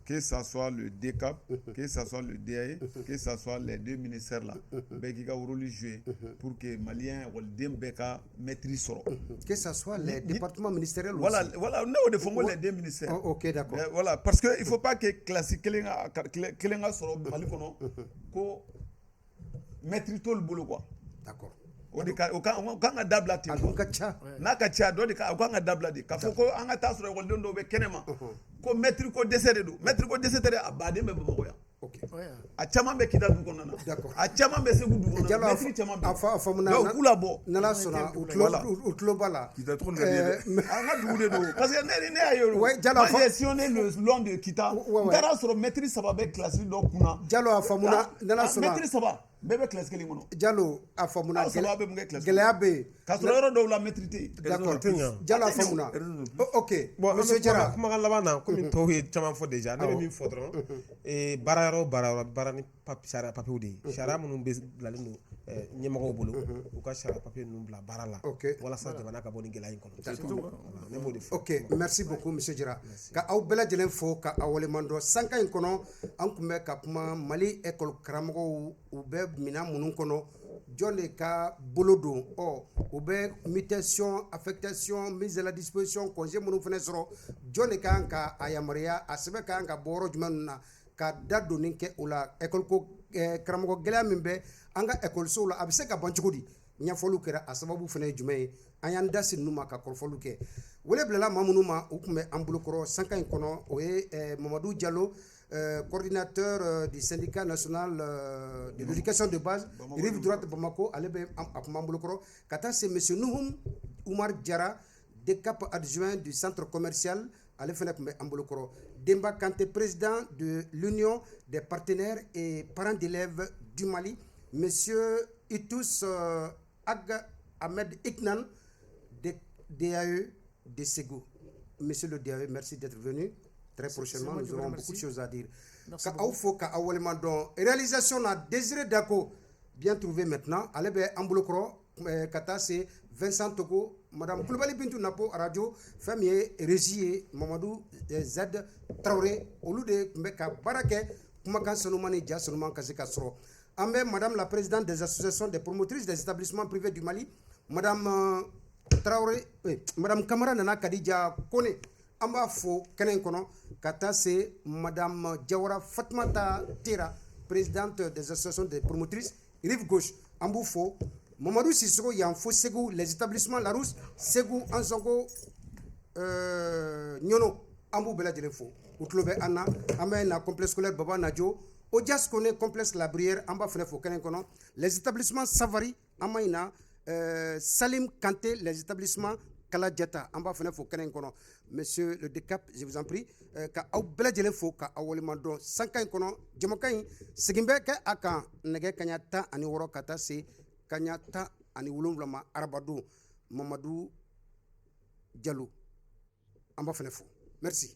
que ce soit le DECAP, que ce soit le DAE, que ce soit les deux ministères là, Beki a rôle joué pour que Maliens ou le Beka maîtrise soro. Que ce soit les départements ministériels aussi. Voilà, on est au fond les deux ministères. Ok, d'accord. Voilà, parce qu'il ne faut pas que classique Kelenga soro Malikono, ko maîtrise tout le boulot quoi. D'accord. Okanga dabla ti na ka cha do ka okanga dabla di ka foko anga tasro ko dondo be kenema ko metri ko décédé abade me bamo ya a chama be kida du konana a chama be segu du konana metri chama be afa muna do kula bo nala sona utlo bala kita trop anga du do parce que ne ayo ma gestionner le long de kita dara soro metri sababe classe do kuna jalo afa muna nala sona metri sababa bébé classe kelen kono Diallo a famuna geleya be kasoro yoro do la maîtrise d'accord Diallo a famuna ok bon monsieur Diarra kuma laban na comme to ye caman fɔ déjà ne bɛ min fɔ dɔrɔn baara ni sariya papiyew de ye sariya minnu bɛ bilalen don ɲɛmɔgɔw bolo u ka sariya papiye ninnu bila baara la walasa jamana ka bɔ ni gɛlɛya in kɔnɔ ne b'o de fɔ ok merci beaucoup monsieur Diarra ka aw bɛɛ lajɛlen fo ka aw waleman dɔn sanka in kɔnɔ an tun bɛ ka kuma Mali école karamɔgɔw u bɛ mina minnu kɔnɔ jɔn de ka bolo don u bɛ mutation affectation mise à la disposition congé minnu fana sɔrɔ jɔn de kan ka a yamaruya a sɛbɛn kan ka bɔ yɔrɔ jumɛn na ka da donni kɛ o la école ko karamɔgɔ gɛlɛya min bɛ an ka écolesow la a bɛ se ka ban cogo di ɲɛfɔliw kɛra a sababu fana ye jumɛn ye an y'an da se ninnu ma ka kɔrɔfɔliw kɛ wele bilala maa minnu ma u tun bɛ an bolokɔrɔ sanka in kɔnɔ o ye Mamadou Diallo coordinateur du syndicat national de l'éducation de base rive droite Bamako ale bɛ a kun b'an bolokɔrɔ ka taa se monsieur Nuhum Oumar Diarra DECAP adjoint du centre commercial ale fana tun bɛ an bolokɔrɔ Demba Kanté président de l'union des partenaires et parents d'élèves du Mali monsieur Itous Ag Ahmed Iknan DAE de Ségou. Monsieur le DAE, merci d'être venu. Très prochainement, nous aurons beaucoup de choses à dire. Ka aw fo ka aw waleman dɔn réalisation na Désiré Dako bien trouvé maintenant ale bɛ an bolokɔrɔ ka taa se Vincent Togo madame Kulibali Bintou Napo radio fɛn min ye régie ye Mamadou Z Traoré olu de tun bɛ ka baara kɛ kumakan sanuman ni ja sanuman ka se ka sɔrɔ an bɛ madame la présidente des associations des promotrices des établissements privés du Mali madame Traoré madame Kamara Nana Kadija Kone an b'a fo kɛnɛ in kɔnɔ ka taa se madame Diawara Fatumata Tera présidente des associations des promotrices rive gauche an b'u fo Mamadou Sissoko yan fo Ségou les établissements Larousse Ségou Ansongo Nyono an b'u bɛɛ lajɛlen fo u tulo bɛ an na an bɛ na complexe scolaire Baba Nadio Odias Kone complexe La Brière an b'a fɛnɛ fo kɛnɛ kɔnɔ les établissements Savari an ma ɲina Salim Kanté les établissements Kala Diatta an b'a fɛnɛ fo kɛnɛ in kɔnɔ monsieur le DECAP je vous en prie ka aw bɛɛ lajɛlen fo ka aw waleman dɔn sankan in kɔnɔ jɛmukan in segin bɛ kɛ a kan nɛgɛ kaɲa 16 ka taa se kaɲa 17 ma arabadon Mamadou Diallo an b'a fɛnɛ fo merci.